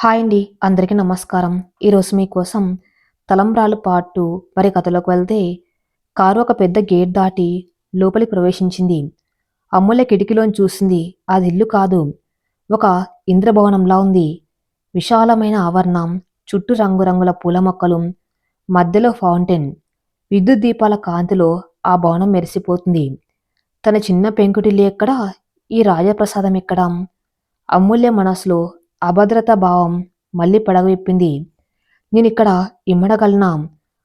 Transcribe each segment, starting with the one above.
Hi అండి. అందరికీ నమస్కారం. ఈరోజు మీకోసం తలంబ్రాలు పార్ట్ 2 మరి కథలోకి వెళ్తే కారు ఒక పెద్ద గేట్ దాటి లోపలికి ప్రవేశించింది. అమ్ముల కిటికీలోంచి చూసింది. అది ఇల్లు కాదు. ఒక ఇంద్రభవనంలా ఉంది. విశాలమైన ఆవరణం, చుట్టూ రంగురంగుల పూల మొక్కలు, మధ్యలో ఫౌంటైన్. విద్యుత్ దీపాల కాంతిలో ఆ భవనం మెరిసిపోతుంది. తన చిన్న పెంకుటిల్లు ఎక్కడ? ఈ రాజప్రసాదం ఎక్కడ? అమూల్య మనసులో అభద్రతా భావం మళ్ళీ పడవిప్పింది. నేనిక్కడ ఇమ్మడగలనా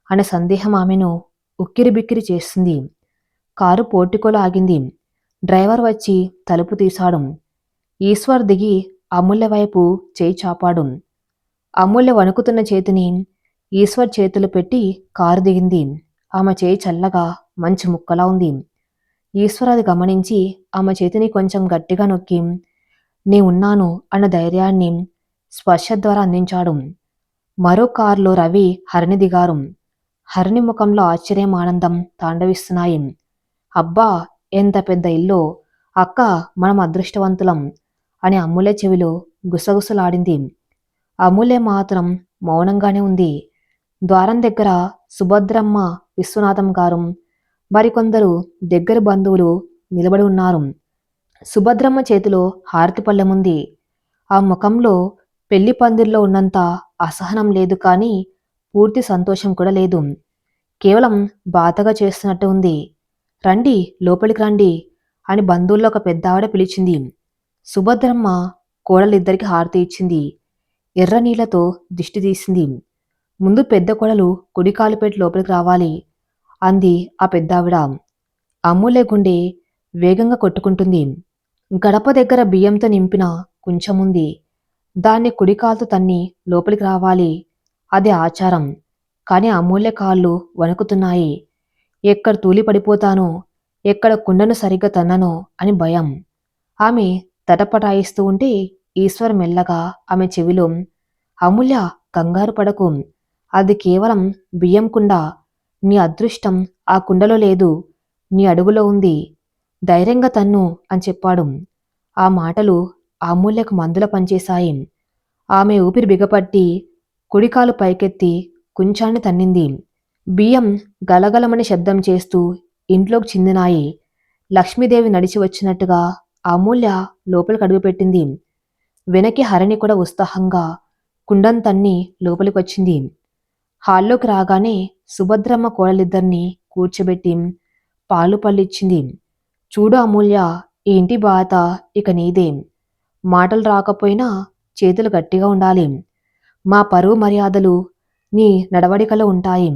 అనే సందేహం ఆమెను ఉక్కిరిబిక్కిరి చేస్తుంది. కారు పోర్టికోలో ఆగింది. డ్రైవర్ వచ్చి తలుపు తీశాడు. ఈశ్వర్ దిగి అమూల్య వైపు చేయి చాపాడు. అమూల్య వణుకుతున్న చేతిని ఈశ్వర్ చేతులు పెట్టి కారు దిగింది. ఆమె చేయి చల్లగా మంచి ముక్కలా ఉంది. ఈశ్వర్ అది గమనించి ఆమె చేతిని కొంచెం గట్టిగా నొక్కి నీ ఉన్నాను అన్న ధైర్యాన్ని స్పర్శ ద్వారా అందించాడు. మరో కారులో రవి, హరిణి దిగారు. హరిణి ముఖంలో ఆశ్చర్యం, ఆనందం తాండవిస్తున్నాయి. అబ్బా, ఎంత పెద్ద ఇల్లు! అక్క, మనం అదృష్టవంతులం అని అమూల్య చెవిలో గుసగుసలాడింది. అమూల్య మాత్రం మౌనంగానే ఉంది. ద్వారం దగ్గర సుభద్రమ్మ, విశ్వనాథం గారు, మరికొందరు దగ్గర బంధువులు నిలబడి ఉన్నారు. సుభద్రమ్మ చేతిలో హారతి పళ్ళెముంది. ఆ ముఖంలో పెళ్లి పందిర్లో ఉన్నంత అసహనం లేదు, కానీ పూర్తి సంతోషం కూడా లేదు. కేవలం బాధగా చేస్తున్నట్టు ఉంది. రండి, లోపలికి రండి అని బంధువుల్లో ఒక పెద్ద ఆవిడ పిలిచింది. సుభద్రమ్మ కోడలిద్దరికి హారతి ఇచ్చింది. ఎర్ర నీళ్లతో దిష్టి తీసింది. ముందు పెద్ద కోడలు కుడి కాలు పెట్టి లోపలికి రావాలి అంది ఆ పెద్దావిడ. అమూల్య గుండె వేగంగా కొట్టుకుంటుంది. గడప దగ్గర బియ్యంతో నింపిన కుంచముంది. దాన్ని కుడికాలుతో తన్ని లోపలికి రావాలి. అది ఆచారం. కాని అమూల్య కాళ్ళు వణుకుతున్నాయి. ఎక్కడ తూలి పడిపోతానో, ఎక్కడ కుండను సరిగ్గా తన్ననో అని భయం. ఆమె తటపటాయిస్తూ ఉంటే ఈశ్వర్ మెల్లగా ఆమె చెవిలో, అమూల్య, కంగారు పడకు. అది కేవలం బియ్యం కుండ. నీ అదృష్టం ఆ కుండలో లేదు, నీ అడుగులో ఉంది. ధైర్యంగా తన్ను అని చెప్పాడు. ఆ మాటలు అమూల్యకు మందుల పనిచేశాయి. ఆమె ఊపిరి బిగపట్టి కుడికాలు పైకెత్తి కుంచాన్ని తన్నింది. బియ్యం గలగలమని శబ్దం చేస్తూ ఇంట్లోకి చిందినాయి. లక్ష్మీదేవి నడిచి వచ్చినట్టుగా అమూల్య లోపలికి అడుగుపెట్టింది. వెనక్కి హరిణి కూడా ఉత్సాహంగా కుండం తన్ని లోపలికొచ్చింది. హాల్లోకి రాగానే సుభద్రమ్మ కోడలిద్దరినీ కూర్చోబెట్టి పాలు పళ్ళిచ్చింది. చూడు అమూల్య, ఈ ఇంటి బాధ ఇక నీదే. మాటలు రాకపోయినా చేతులు గట్టిగా ఉండాలి. మా పరువు మర్యాదలు నీ నడవడికలో ఉంటాయి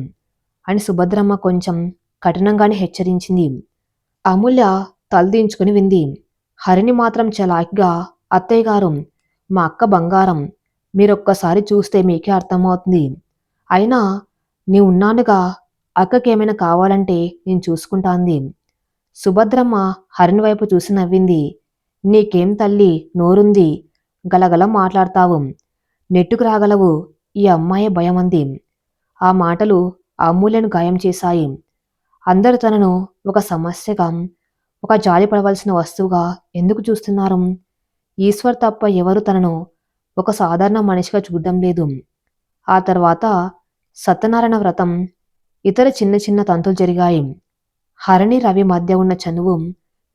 అని సుభద్రమ్మ కొంచెం కఠినంగానే హెచ్చరించింది. అమూల్య తలదించుకుని వింది. హరిణి మాత్రం చలాకిగా, అత్తయ్య గారు, మా అక్క బంగారం. మీరొక్కసారి చూస్తే మీకే అర్థమవుతుంది. అయినా నీ ఉన్నానుగా, అక్కకేమైనా కావాలంటే నేను చూసుకుంటాంది. సుభద్రమ్మ హరిణి వైపు చూసి నవ్వింది. నీకేం తల్లి, నోరుంది, గలగల మాట్లాడతావు, నెట్టుకు రాగలవు. ఈ అమ్మాయే భయమంది. ఆ మాటలు అమూల్యను గాయం చేశాయి. అందరూ తనను ఒక సమస్యగా, ఒక జాలి పడవలసిన వస్తువుగా ఎందుకు చూస్తున్నారు? ఈశ్వర్ తప్ప ఎవరు తనను ఒక సాధారణ మనిషిగా చూడడం లేదు. ఆ తర్వాత సత్యనారాయణ వ్రతం, ఇతర చిన్న చిన్న తంతులు జరిగాయి. హరిణి, రవి మధ్య ఉన్న చనువు,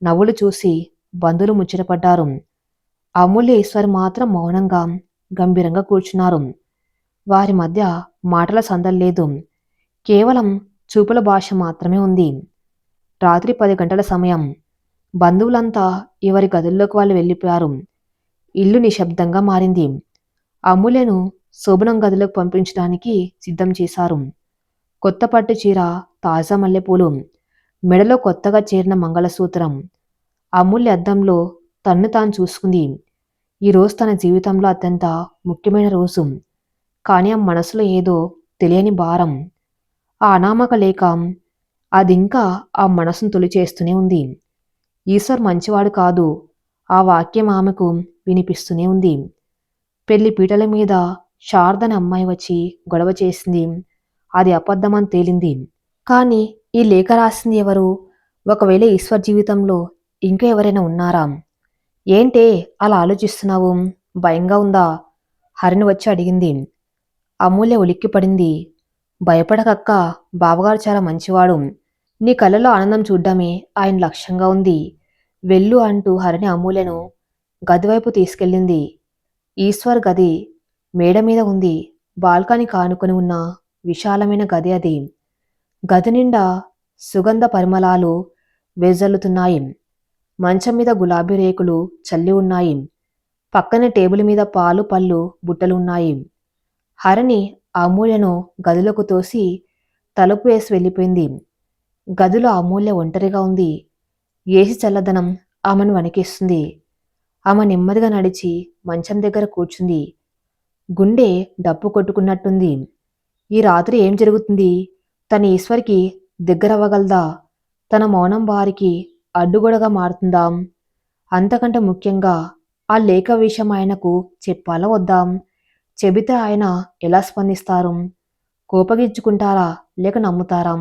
నవ్వులు చూసి బంధువులు ముచ్చటపడ్డారు. అమూల్య, ఈశ్వర్ మాత్రం మౌనంగా గంభీరంగా కూర్చున్నారు. వారి మధ్య మాటల సందల్లేదు. కేవలం చూపుల భాష మాత్రమే ఉంది. రాత్రి 10 గంటల సమయం. బంధువులంతా ఎవరి గదుల్లోకి వాళ్ళు వెళ్ళిపోయారు. ఇల్లు నిశ్శబ్దంగా మారింది. అమూల్యను శోభనం గదిలోకి పంపించడానికి సిద్ధం చేశారు. కొత్త పట్టు చీర, తాజా మల్లెపూలు, మెడలో కొత్తగా చేరిన మంగళసూత్రం. అమూల్య అద్దంలో తన్ను తాను చూసుకుంది. ఈరోజు తన జీవితంలో అత్యంత ముఖ్యమైన రోజు. కానీ ఆ మనసులో ఏదో తెలియని భారం, ఆ అనామక లేక, అదింకా ఆ మనసును తొలిచేస్తూనే ఉంది. ఈశ్వర్ మంచివాడు కాదు. ఆ వాక్యం ఆమెకు వినిపిస్తూనే ఉంది. పెళ్లి పీటల మీద శారదని అమ్మాయి వచ్చి గొడవ చేసింది. అది అబద్ధమని తేలింది. కానీ ఈ లేఖ రాసింది ఎవరు? ఒకవేళ ఈశ్వర్ జీవితంలో ఇంకా ఎవరైనా ఉన్నారా? ఏంటే అలా ఆలోచిస్తున్నావు? భయంగా ఉందా? హరిణి వచ్చి అడిగింది. అమూల్య ఉలిక్కిపడింది. భయపడకక్క, బావగారు చాలా మంచివాడు. నీ కళ్ళలో ఆనందం చూడ్డమే ఆయన లక్ష్యంగా ఉంది. వెళ్ళు అంటూ హరిణి అమూల్యను గదివైపు తీసుకెళ్ళింది. ఈశ్వర్ గది మేడ మీద ఉంది. బాల్కనీ కానుకొని ఉన్న విశాలమైన గది అది. గది నిండా సుగంధ పరిమళాలు వెదజల్లుతున్నాయి. మంచం మీద గులాబీ రేకులు చల్లి ఉన్నాయి. పక్కనే టేబుల్ మీద పాలు పళ్ళు బుట్టలు ఉన్నాయి. హరిణి అమూల్యను గదిలోకి తోసి తలుపు వేసి వెళ్ళిపోయింది. గదిలో అమూల్య ఒంటరిగా ఉంది. ఏసి చల్లదనం ఆమెను వణికిస్తుంది. ఆమె నెమ్మదిగా నడిచి మంచం దగ్గర కూర్చుంది. గుండె డప్పు కొట్టుకున్నట్టుంది. ఈ రాత్రి ఏం జరుగుతుంది? తన ఈశ్వర్కి దగ్గరవ్వగలదా? తన మౌనం వారికి అడ్డుగోడగా మారుతుందా? అంతకంటే ముఖ్యంగా ఆ లేఖ విషయం ఆయనకు చెప్పాలా వద్దాం? చెబితే ఆయన ఎలా స్పందిస్తారు? కోపగించుకుంటారా లేక నమ్ముతారా?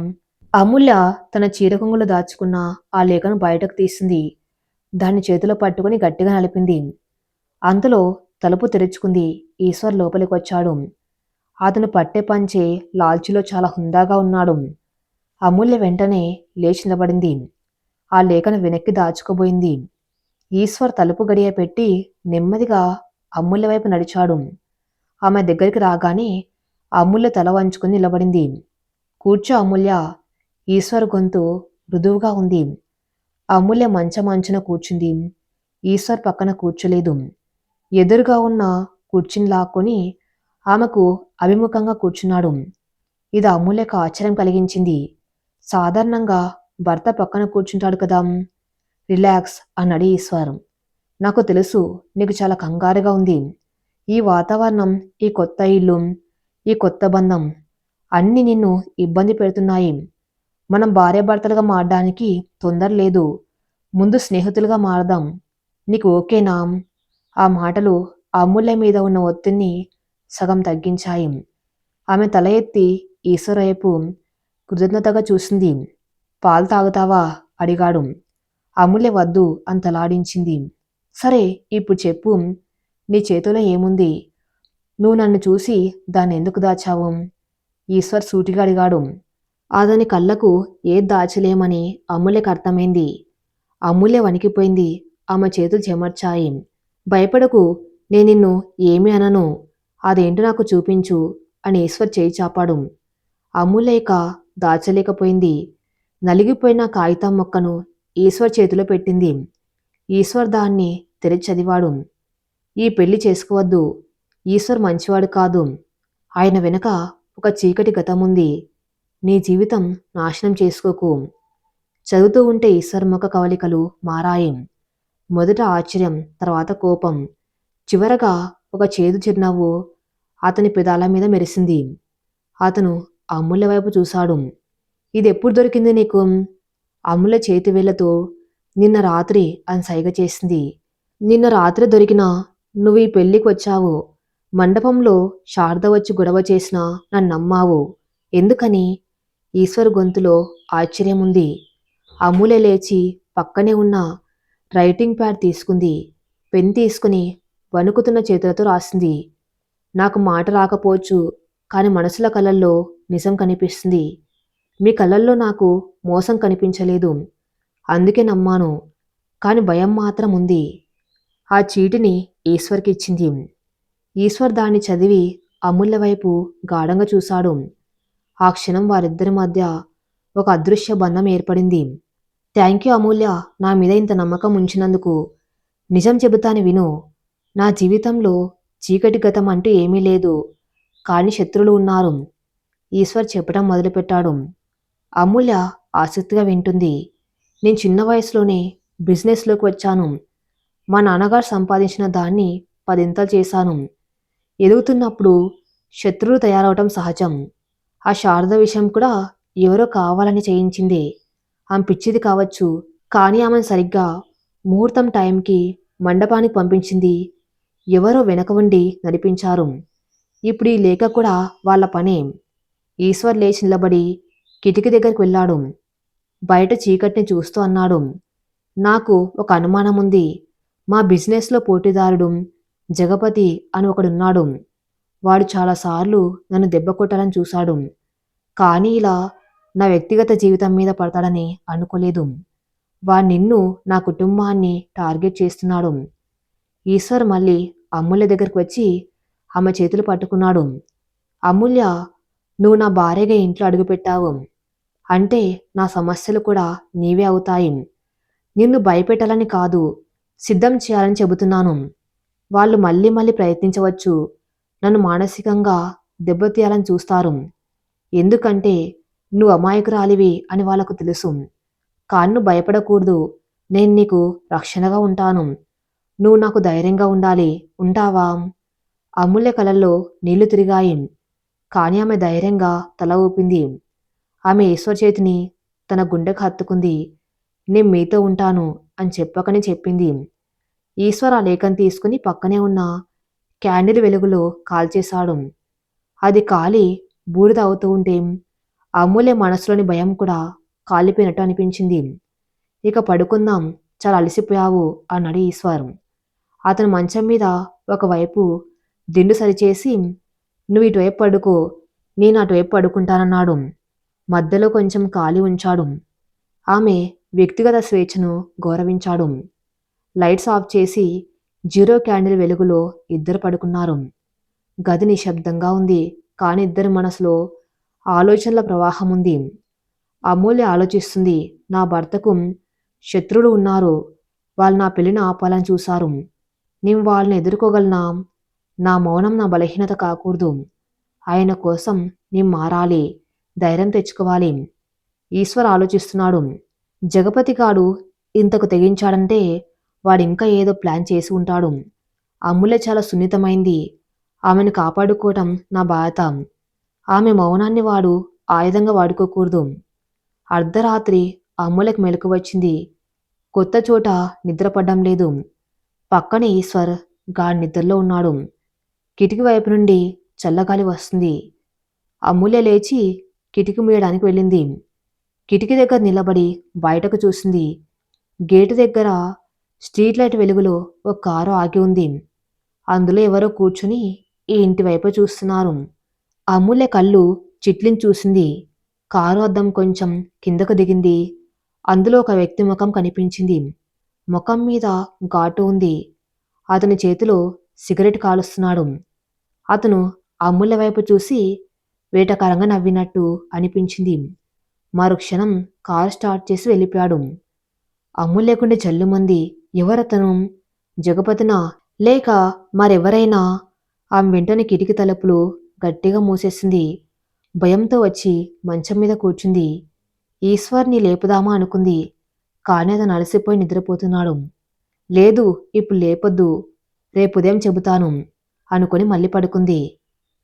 అమూల్య తన చీరకొంగులు దాచుకున్న ఆ లేఖను బయటకు తీసింది. దాన్ని చేతిలో పట్టుకుని గట్టిగా నలిపింది. అంతలో తలుపు తెరుచుకుంది. ఈశ్వర్ లోపలికి వచ్చాడు. అతను పట్టే పంచే లాల్చీలో చాలా హుందాగా ఉన్నాడు. అమూల్య వెంటనే లేచి నిలబడింది. ఆ లేఖను వెనక్కి దాచుకోబోయింది. ఈశ్వర్ తలుపు గడియ పెట్టి నెమ్మదిగా అమూల్య వైపు నడిచాడు. ఆమె దగ్గరికి రాగానే అమూల్య తల వంచుకుని నిలబడింది. కూర్చో అమూల్య. ఈశ్వర్ గొంతు మృదువుగా ఉంది. అమూల్య మంచం అంచున కూర్చుంది. ఈశ్వర్ పక్కన కూర్చోలేదు. ఎదురుగా ఉన్న కుర్చీని లాక్కొని ఆమెకు అభిముఖంగా కూర్చున్నాడు. ఇది అమూల్యకు ఆశ్చర్యం కలిగించింది. సాధారణంగా భర్త పక్కన కూర్చుంటాడు కదా. రిలాక్స్ అన్నాడు ఈశ్వర్. నాకు తెలుసు నీకు చాలా కంగారుగా ఉంది. ఈ వాతావరణం, ఈ కొత్త ఇల్లు, ఈ కొత్త బంధం అన్నీ నిన్ను ఇబ్బంది పెడుతున్నాయి. మనం భార్యాభర్తలుగా మారడానికి తొందర లేదు. ముందు స్నేహితులుగా మారదాం. నీకు ఓకేనా? ఆ మాటలు అమూల్య మీద ఉన్న ఒత్తిడిని సగం తగ్గించాయి. ఆమె తల ఎత్తి ఈశ్వర్ వైపు కృతజ్ఞతగా చూసింది. పాలు తాగుతావా అడిగాడు. అమూల్య వద్దు అని తలాడించింది. సరే ఇప్పుడు చెప్పు, నీ చేతిలో ఏముంది? నువ్వు నన్ను చూసి దాన్ని ఎందుకు దాచావు? ఈశ్వర్ సూటిగా అడిగాడు. అతని కళ్ళకు ఏది దాచలేమని అమూల్యకు అర్థమైంది. అమూల్య వణికిపోయింది. ఆమె చేతులు చెమర్చాయి. భయపడకు, నేను నిన్ను ఏమీ అనను. అదేంటో నాకు చూపించు అని ఈశ్వర్ చేయి చాపాడు. అమూల్య ఇక దాచలేకపోయింది. నలిగిపోయిన కాగితం మొక్కను ఈశ్వర్ చేతిలో పెట్టింది. ఈశ్వర్ దాన్ని తెరిచి చదివాడు. ఈ పెళ్లి చేసుకోవద్దు. ఈశ్వర్ మంచివాడు కాదు. ఆయన వెనక ఒక చీకటి గతముంది. నీ జీవితం నాశనం చేసుకోకు. చదువుతూ ఉంటే ఈశ్వర్ ముఖ కవలికలు మారాయి. మొదట ఆశ్చర్యం, తర్వాత కోపం, చివరగా ఒక చేదు చిరునవ్వు అతని పెదాల మీద మెరిసింది. అతను అమూల్య వైపు చూశాడు. ఇది ఎప్పుడు దొరికింది నీకు? అమూల్య చేతి వేళ్లతో నిన్న రాత్రి అని సైగ చేసింది. నిన్న రాత్రి దొరికినా నువ్వు ఈ పెళ్లికి వచ్చావు. మండపంలో శారద వచ్చి గొడవ చేసినా నన్ను నమ్మావు. ఎందుకని? ఈశ్వర్ గొంతులో ఆశ్చర్యం ఉంది. అమూల్య లేచి పక్కనే ఉన్న రైటింగ్ ప్యాడ్ తీసుకుంది. పెన్ తీసుకుని వణుకుతున్న చేతులతో రాసింది. నాకు మాట రాకపోవచ్చు, కానీ మనసుల కళ్ళల్లో నిజం కనిపిస్తుంది. మీ కళ్ళల్లో నాకు మోసం కనిపించలేదు. అందుకే నమ్మాను. కానీ భయం మాత్రం ఉంది. ఆ చీటిని ఈశ్వర్కి ఇచ్చింది. ఈశ్వర్ దాన్ని చదివి అమూల్య వైపు గాఢంగా చూశాడు. ఆ క్షణం వారిద్దరి మధ్య ఒక అదృశ్య బంధం ఏర్పడింది. థ్యాంక్ యూ అమూల్య, నా మీద ఇంత నమ్మకం ఉంచినందుకు. నిజం చెబుతాను విను. నా జీవితంలో చీకటి గతం అంటూ ఏమీ లేదు, కానీ శత్రువులు ఉన్నారు. ఈశ్వర్ చెప్పడం మొదలుపెట్టాడు. అమూల్య ఆసక్తిగా వింటుంది. నేను చిన్న వయసులోనే బిజినెస్లోకి వచ్చాను. మా నాన్నగారు సంపాదించిన దాన్ని 10 చేశాను. ఎదుగుతున్నప్పుడు శత్రువులు తయారవటం సహజం. ఆ శారద విషయం కూడా ఎవరో కావాలని చేయించిందే. ఆమె పిచ్చిది కావచ్చు, కానీ ఆమెను సరిగ్గా ముహూర్తం టైంకి మండపానికి పంపించింది ఎవరో వెనక ఉండి నడిపించారు. ఇప్పుడు ఈ లేఖ కూడా వాళ్ళ పనే. ఈశ్వర్ లేచి నిలబడి కిటికీ దగ్గరికి వెళ్ళాడు. బయట చీకటిని చూస్తూ అన్నాడు. నాకు ఒక అనుమానం ఉంది. మా బిజినెస్లో పోటీదారుడు జగపతి అని ఒకడున్నాడు. వాడు చాలాసార్లు నన్ను దెబ్బ కొట్టాలని చూశాడు. కానీ ఇలా నా వ్యక్తిగత జీవితం మీద పడతాడని అనుకోలేదు. వాడు నిన్ను, నా కుటుంబాన్ని టార్గెట్ చేస్తున్నాడు. ఈశ్వర్ మళ్ళీ అమూల్య దగ్గరికి వచ్చి ఆమె చేతులు పట్టుకున్నాడు. అమూల్య, నువ్వు నా భార్యగా ఇంట్లో అడుగుపెట్టావు అంటే నా సమస్యలు కూడా నీవే అవుతాయి. నిన్ను భయపెట్టాలని కాదు, సిద్ధం చేయాలని చెబుతున్నాను. వాళ్ళు మళ్ళీ మళ్ళీ ప్రయత్నించవచ్చు. నన్ను మానసికంగా దెబ్బతీయాలని చూస్తారు. ఎందుకంటే నువ్వు అమాయకురాలివి అని వాళ్ళకు తెలుసు. కానీ నువ్వు భయపడకూడదు. నేను నీకు రక్షణగా ఉంటాను. నువ్వు నాకు ధైర్యంగా ఉండాలి. ఉంటావా? అమూల్య కళ్ళల్లో నీళ్లు తిరిగాయి. కానీ ఆమె ధైర్యంగా తల ఊపింది. ఆమె ఈశ్వర్ చేతిని తన గుండెకు హత్తుకుంది. నేను మీతో ఉంటాను అని చెప్పకనే చెప్పింది. ఈశ్వర్ ఆ లేఖను తీసుకుని పక్కనే ఉన్న క్యాండిల్ వెలుగులో కాల్చేశాడు. అది కాలి బూడిద అవుతూ ఉంటే అమూల్య మనసులోని భయం కూడా కాలిపోయినట్టు అనిపించింది. ఇక పడుకుందాం, చాలా అలసిపోయావు అన్నాడు ఈశ్వర్. అతను మంచం మీద ఒకవైపు దిండు సరిచేసి, నువ్వు ఇటువైపు పడుకో, నేను అటువైపు పడుకుంటానన్నాడు. మధ్యలో కొంచెం ఖాళీ ఉంచాడు. ఆమె వ్యక్తిగత స్వేచ్ఛను గౌరవించాడు. లైట్స్ ఆఫ్ చేసి జీరో క్యాండిల్ వెలుగులో ఇద్దరు పడుకున్నారు. గది నిశ్శబ్దంగా ఉంది. కానీ ఇద్దరి మనసులో ఆలోచనల ప్రవాహం ఉంది. అమూల్య ఆలోచిస్తుంది, నా భర్తకు శత్రువులు ఉన్నారు. వాళ్ళు నా పెళ్లిని ఆపాలని చూశారు. నేను వాళ్ళని ఎదుర్కోగలనా? నా మౌనం నా బలహీనత కాకూడదు. ఆయన కోసం నేను మారాలి, ధైర్యం తెచ్చుకోవాలి. ఈశ్వర్ ఆలోచిస్తున్నాడు. జగపతిగాడు ఇంతకు తెగించాడంటే వాడింకా ఏదో ప్లాన్ చేసి ఉంటాడు. అమూల్య చాలా సున్నితమైంది. ఆమెను కాపాడుకోవటం నా బాధ్యత. ఆమె మౌనాన్ని వాడు ఆయుధంగా వాడుకోకూడదు. అర్ధరాత్రి అమూల్యకు మెలకు వచ్చింది. కొత్త చోట నిద్రపడ్డం లేదు. పక్కనే ఈశ్వర్ గాడి నిద్రలో ఉన్నాడు. కిటికీ వైపు నుండి చల్లగాలి వస్తుంది. అమూల్య లేచి కిటికీ మూయడానికి వెళ్ళింది. కిటికీ దగ్గర నిలబడి బయటకు చూసింది. గేటు దగ్గర స్ట్రీట్ లైట్ వెలుగులో ఒక కారు ఆగి ఉంది. అందులో ఎవరో కూర్చుని ఈ ఇంటి వైపు చూస్తున్నారు. అమూల్య కళ్ళు చిట్లిని చూసింది. కారు అద్దం కొంచెం కిందకు దిగింది. అందులో ఒక వ్యక్తి ముఖం కనిపించింది. ముఖం మీద ఘాటు ఉంది. అతని చేతిలో సిగరెట్ కాలుస్తున్నాడు. అతను అమూల్య వైపు చూసి వేటకారంగా నవ్వినట్టు అనిపించింది. మరుక్షణం కారు స్టార్ట్ చేసి వెళ్ళిపోయాడు. అమూల్యకుండి జల్లుమంది. ఎవరతను? జగపతినా లేక మరెవరైనా? ఆమె వెంటనే కిటికీ తలుపులు గట్టిగా మూసేసింది. భయంతో వచ్చి మంచం మీద కూర్చుంది. ఈశ్వర్ని లేపుదామా అనుకుంది. కానీ అతను అలసిపోయి నిద్రపోతున్నాడు. లేదు, ఇప్పుడు లేపొద్దు, రేపు ఉదయం చెబుతాను అనుకుని మళ్ళీ పడుకుంది.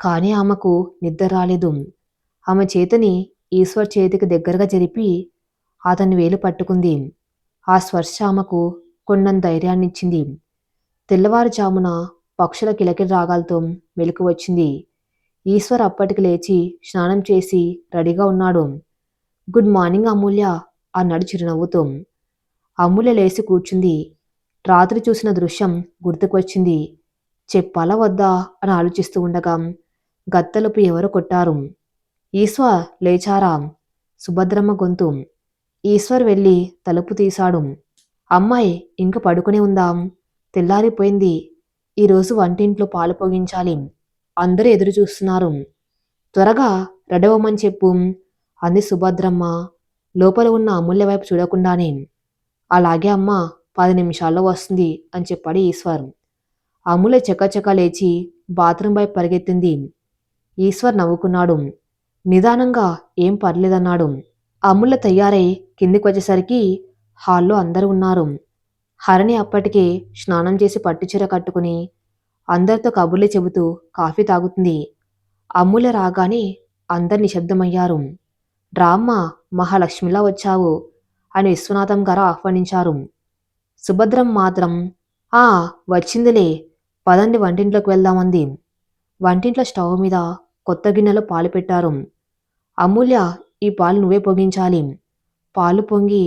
కానీ ఆమెకు నిద్ర రాలేదు. ఆమె చేతిని ఈశ్వర్ చేతికి దగ్గరగా జరిపి అతని వేలు పట్టుకుంది. ఆ స్పర్శ ఆమెకు కొండంత ధైర్యాన్నిచ్చింది. తెల్లవారుజామున పక్షుల కిలకిల రాగాలతో మెలకు వచ్చింది. ఈశ్వర్ అప్పటికి లేచి స్నానం చేసి రెడీగా ఉన్నాడు. గుడ్ మార్నింగ్ అమూల్య అన్నాడు చిరునవ్వుతో. అమూల్య లేచి కూర్చుంది. రాత్రి చూసిన దృశ్యం గుర్తుకొచ్చింది. చెప్పాలా వద్దా అని ఆలోచిస్తూ ఉండగా గత్తలుపు ఎవరో కొట్టారు. ఈశ్వర్ లేచారా? సుభద్రమ్మ గొంతు. ఈశ్వర్ వెళ్ళి తలుపు తీశాడు. అమ్మాయి ఇంక పడుకునే ఉందాం, తెల్లారిపోయింది. ఈరోజు వంటింట్లో పాలు పొగించాలి. అందరూ ఎదురు చూస్తున్నారు. త్వరగా రెడవమని చెప్పు అంది సుభద్రమ్మ లోపల ఉన్న అమూల్య వైపు చూడకుండానే. అలాగే అమ్మా, 10 నిమిషాల్లో వస్తుంది అని చెప్పాడు ఈశ్వర్. అమూల్య చకచక లేచి బాత్రూం వైపు పరిగెత్తింది. ఈశ్వర్ నవ్వుకున్నాడు. నిదానంగా ఏం పర్లేదన్నాడు. అమూల్య తయారై కిందికి వచ్చేసరికి హాల్లో అందరూ ఉన్నారు. హరిణి అప్పటికే స్నానం చేసి పట్టుచీర కట్టుకుని అందరితో కబుర్లు చెబుతూ కాఫీ తాగుతుంది. అమూల్య రాగానే అందరు నిశ్శబ్దమయ్యారు. రామ్మ, మహాలక్ష్మిలా వచ్చావు అని విశ్వనాథం గారు ఆహ్వానించారు. సుభద్రం మాత్రం ఆ వచ్చిందిలే, పదండి వంటింట్లోకి వెళ్దామంది. వంటింట్లో స్టవ్ మీద కొత్త గిన్నెలో పాలు పెట్టారు. అమూల్య, ఈ పాలు నువ్వే పొగించాలి. పాలు పొంగి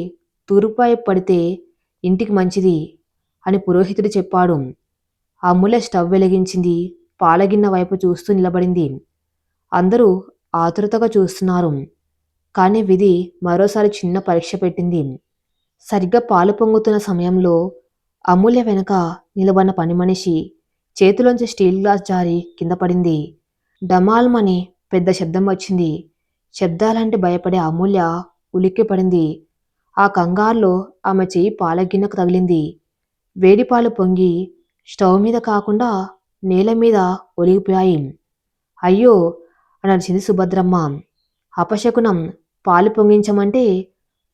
తూర్పువైపు పడితే ఇంటికి మంచిది అని పురోహితుడు చెప్పాడు. అమూల్య స్టవ్ వెలిగించింది. పాలగిన్నె వైపు చూస్తూ నిలబడింది. అందరూ ఆతృతగా చూస్తున్నారు. కానీ విధి మరోసారి చిన్న పరీక్ష పెట్టింది. సరిగ్గా పాలు పొంగుతున్న సమయంలో అమూల్య వెనక నిలబడిన పని మనిషి చేతిలోంచి స్టీల్ గ్లాస్ జారి కింద పడింది. డమాల్మని పెద్ద శబ్దం వచ్చింది. శబ్దాలంటే భయపడే అమూల్య ఉలిక్కిపడింది. ఆ కంగారులో ఆమె చెయ్యి పాలగిన్నెకు తగిలింది. వేడి పాలు పొంగి స్టవ్ మీద కాకుండా నేల మీద ఒలిగిపోయాయి. అయ్యో అని అరిచింది సుభద్రమ్మ. అపశకునం. పాలు పొంగించమంటే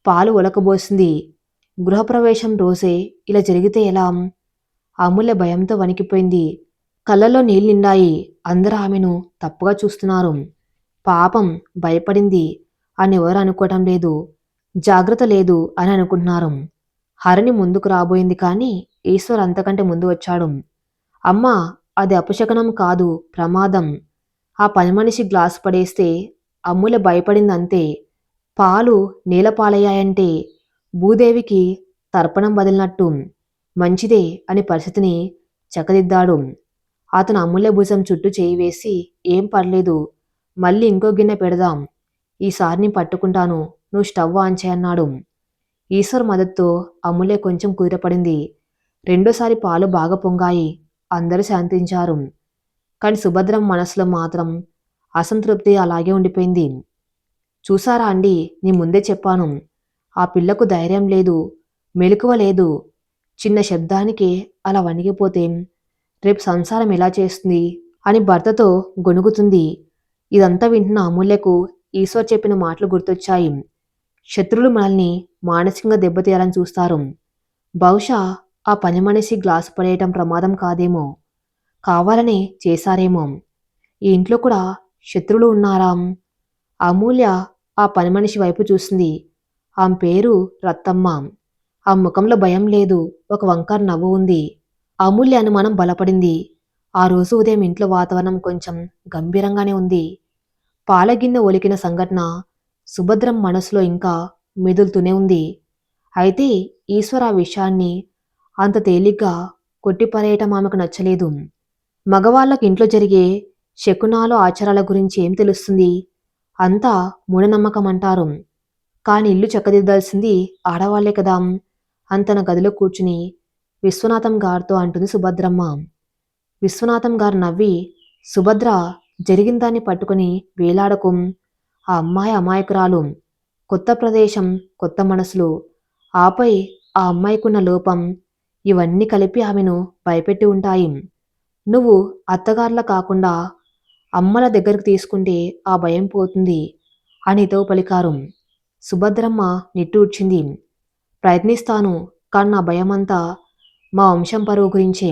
పాలు ఒలకబోసింది. గృహప్రవేశం రోజే ఇలా జరిగితే ఎలా? అమూల్య భయంతో వణికిపోయింది. కళ్ళలో నీళ్ళు నిండాయి. అందరూ ఆమెను తప్పుగా చూస్తున్నారు. పాపం భయపడింది అని ఎవరు అనుకోవటం లేదు. జాగ్రత్త లేదు అని అనుకుంటున్నారు. హరిణి ముందుకు రాబోయింది కానీ ఈశ్వర్ అంతకంటే ముందు వచ్చాడు. అమ్మా, అది అపశకనం కాదు, ప్రమాదం. ఆ పని మనిషి గ్లాసు పడేస్తే అమూల్య భయపడిందంతే. పాలు నేలపాలయ్యాయంటే భూదేవికి తర్పణం వదిలినట్టు. మంచిదే అని పరిస్థితిని చక్కదిద్దాడు. అతను అమూల్య భుజం చుట్టూ చేయి వేసి, ఏం పర్లేదు, మళ్ళీ ఇంకో గిన్నె పెడదాం. ఈసారి నేను పట్టుకుంటాను, నువ్వు స్టవ్ ఆన్ చేయన్నాడు. ఈశ్వర్ మద్దతుతో అమూల్య కొంచెం కుదిరపడింది. రెండోసారి పాలు బాగా పొంగాయి. అందరూ శాంతించారు. కానీ సుభద్రం మనసులో మాత్రం అసంతృప్తి అలాగే ఉండిపోయింది. చూసారా అండి, నీ ముందే చెప్పాను. ఆ పిల్లకు ధైర్యం లేదు, మెలకువ లేదు. చిన్న శబ్దానికి అలా వణిగిపోతే రేపు సంసారం ఎలా చేస్తుంది అని భర్తతో గొణుగుతుంది. ఇదంతా వింటున్న అమూల్యకు ఈశ్వర్ చెప్పిన మాటలు గుర్తొచ్చాయి. శత్రువులు మనల్ని మానసికంగా దెబ్బతీయాలని చూస్తారు. బహుశా ఆ పని మనిషి గ్లాసు పడేయటం ప్రమాదం కాదేమో, కావాలనే చేశారేమో. ఈ ఇంట్లో కూడా శత్రువులు ఉన్నారా? అమూల్య ఆ పని మనిషి వైపు చూసింది. ఆమె పేరు రత్తమ్మ. ఆ ముఖంలో భయం లేదు, ఒక వంకర నవ్వు ఉంది. అమూల్య అనుమానం బలపడింది. ఆ రోజు ఉదయం ఇంట్లో వాతావరణం కొంచెం గంభీరంగానే ఉంది. పాలగిన్నె ఒలికిన సంఘటన సుభద్రం మనసులో ఇంకా మెదులుతూనే ఉంది. అయితే ఈశ్వర్ ఆ విషయాన్ని అంత తేలిగ్గా కొట్టిపరేయటం ఆమెకు నచ్చలేదు. మగవాళ్ళకి ఇంట్లో జరిగే శకునాలు ఆచారాల గురించి ఏం తెలుస్తుంది? అంతా మూఢనమ్మకం అంటారు. కాని ఇల్లు చక్కదిద్దాల్సింది ఆడవాళ్లే కదా అని తన గదిలో కూర్చుని విశ్వనాథం గారితో అంటుంది సుభద్రమ్మ. విశ్వనాథం గారు నవ్వి, సుభద్ర, జరిగిన దాన్ని పట్టుకుని వేలాడకు. ఆ అమ్మాయి అమాయకురాలు. కొత్త ప్రదేశం, కొత్త మనసులు. ఆపై ఆ అమ్మాయికున్న లోపం, ఇవన్నీ కలిపి ఆమెను భయపెట్టి ఉంటాయి. నువ్వు అత్తగారుల కాకుండా అమ్మల దగ్గరకు తీసుకుంటే ఆ భయం పోతుంది అనితో పలికారు. సుభద్రమ్మ నిట్టూర్చింది. ప్రయత్నిస్తాను, కానీ నా భయమంతా మా వంశం పరువు గురించే.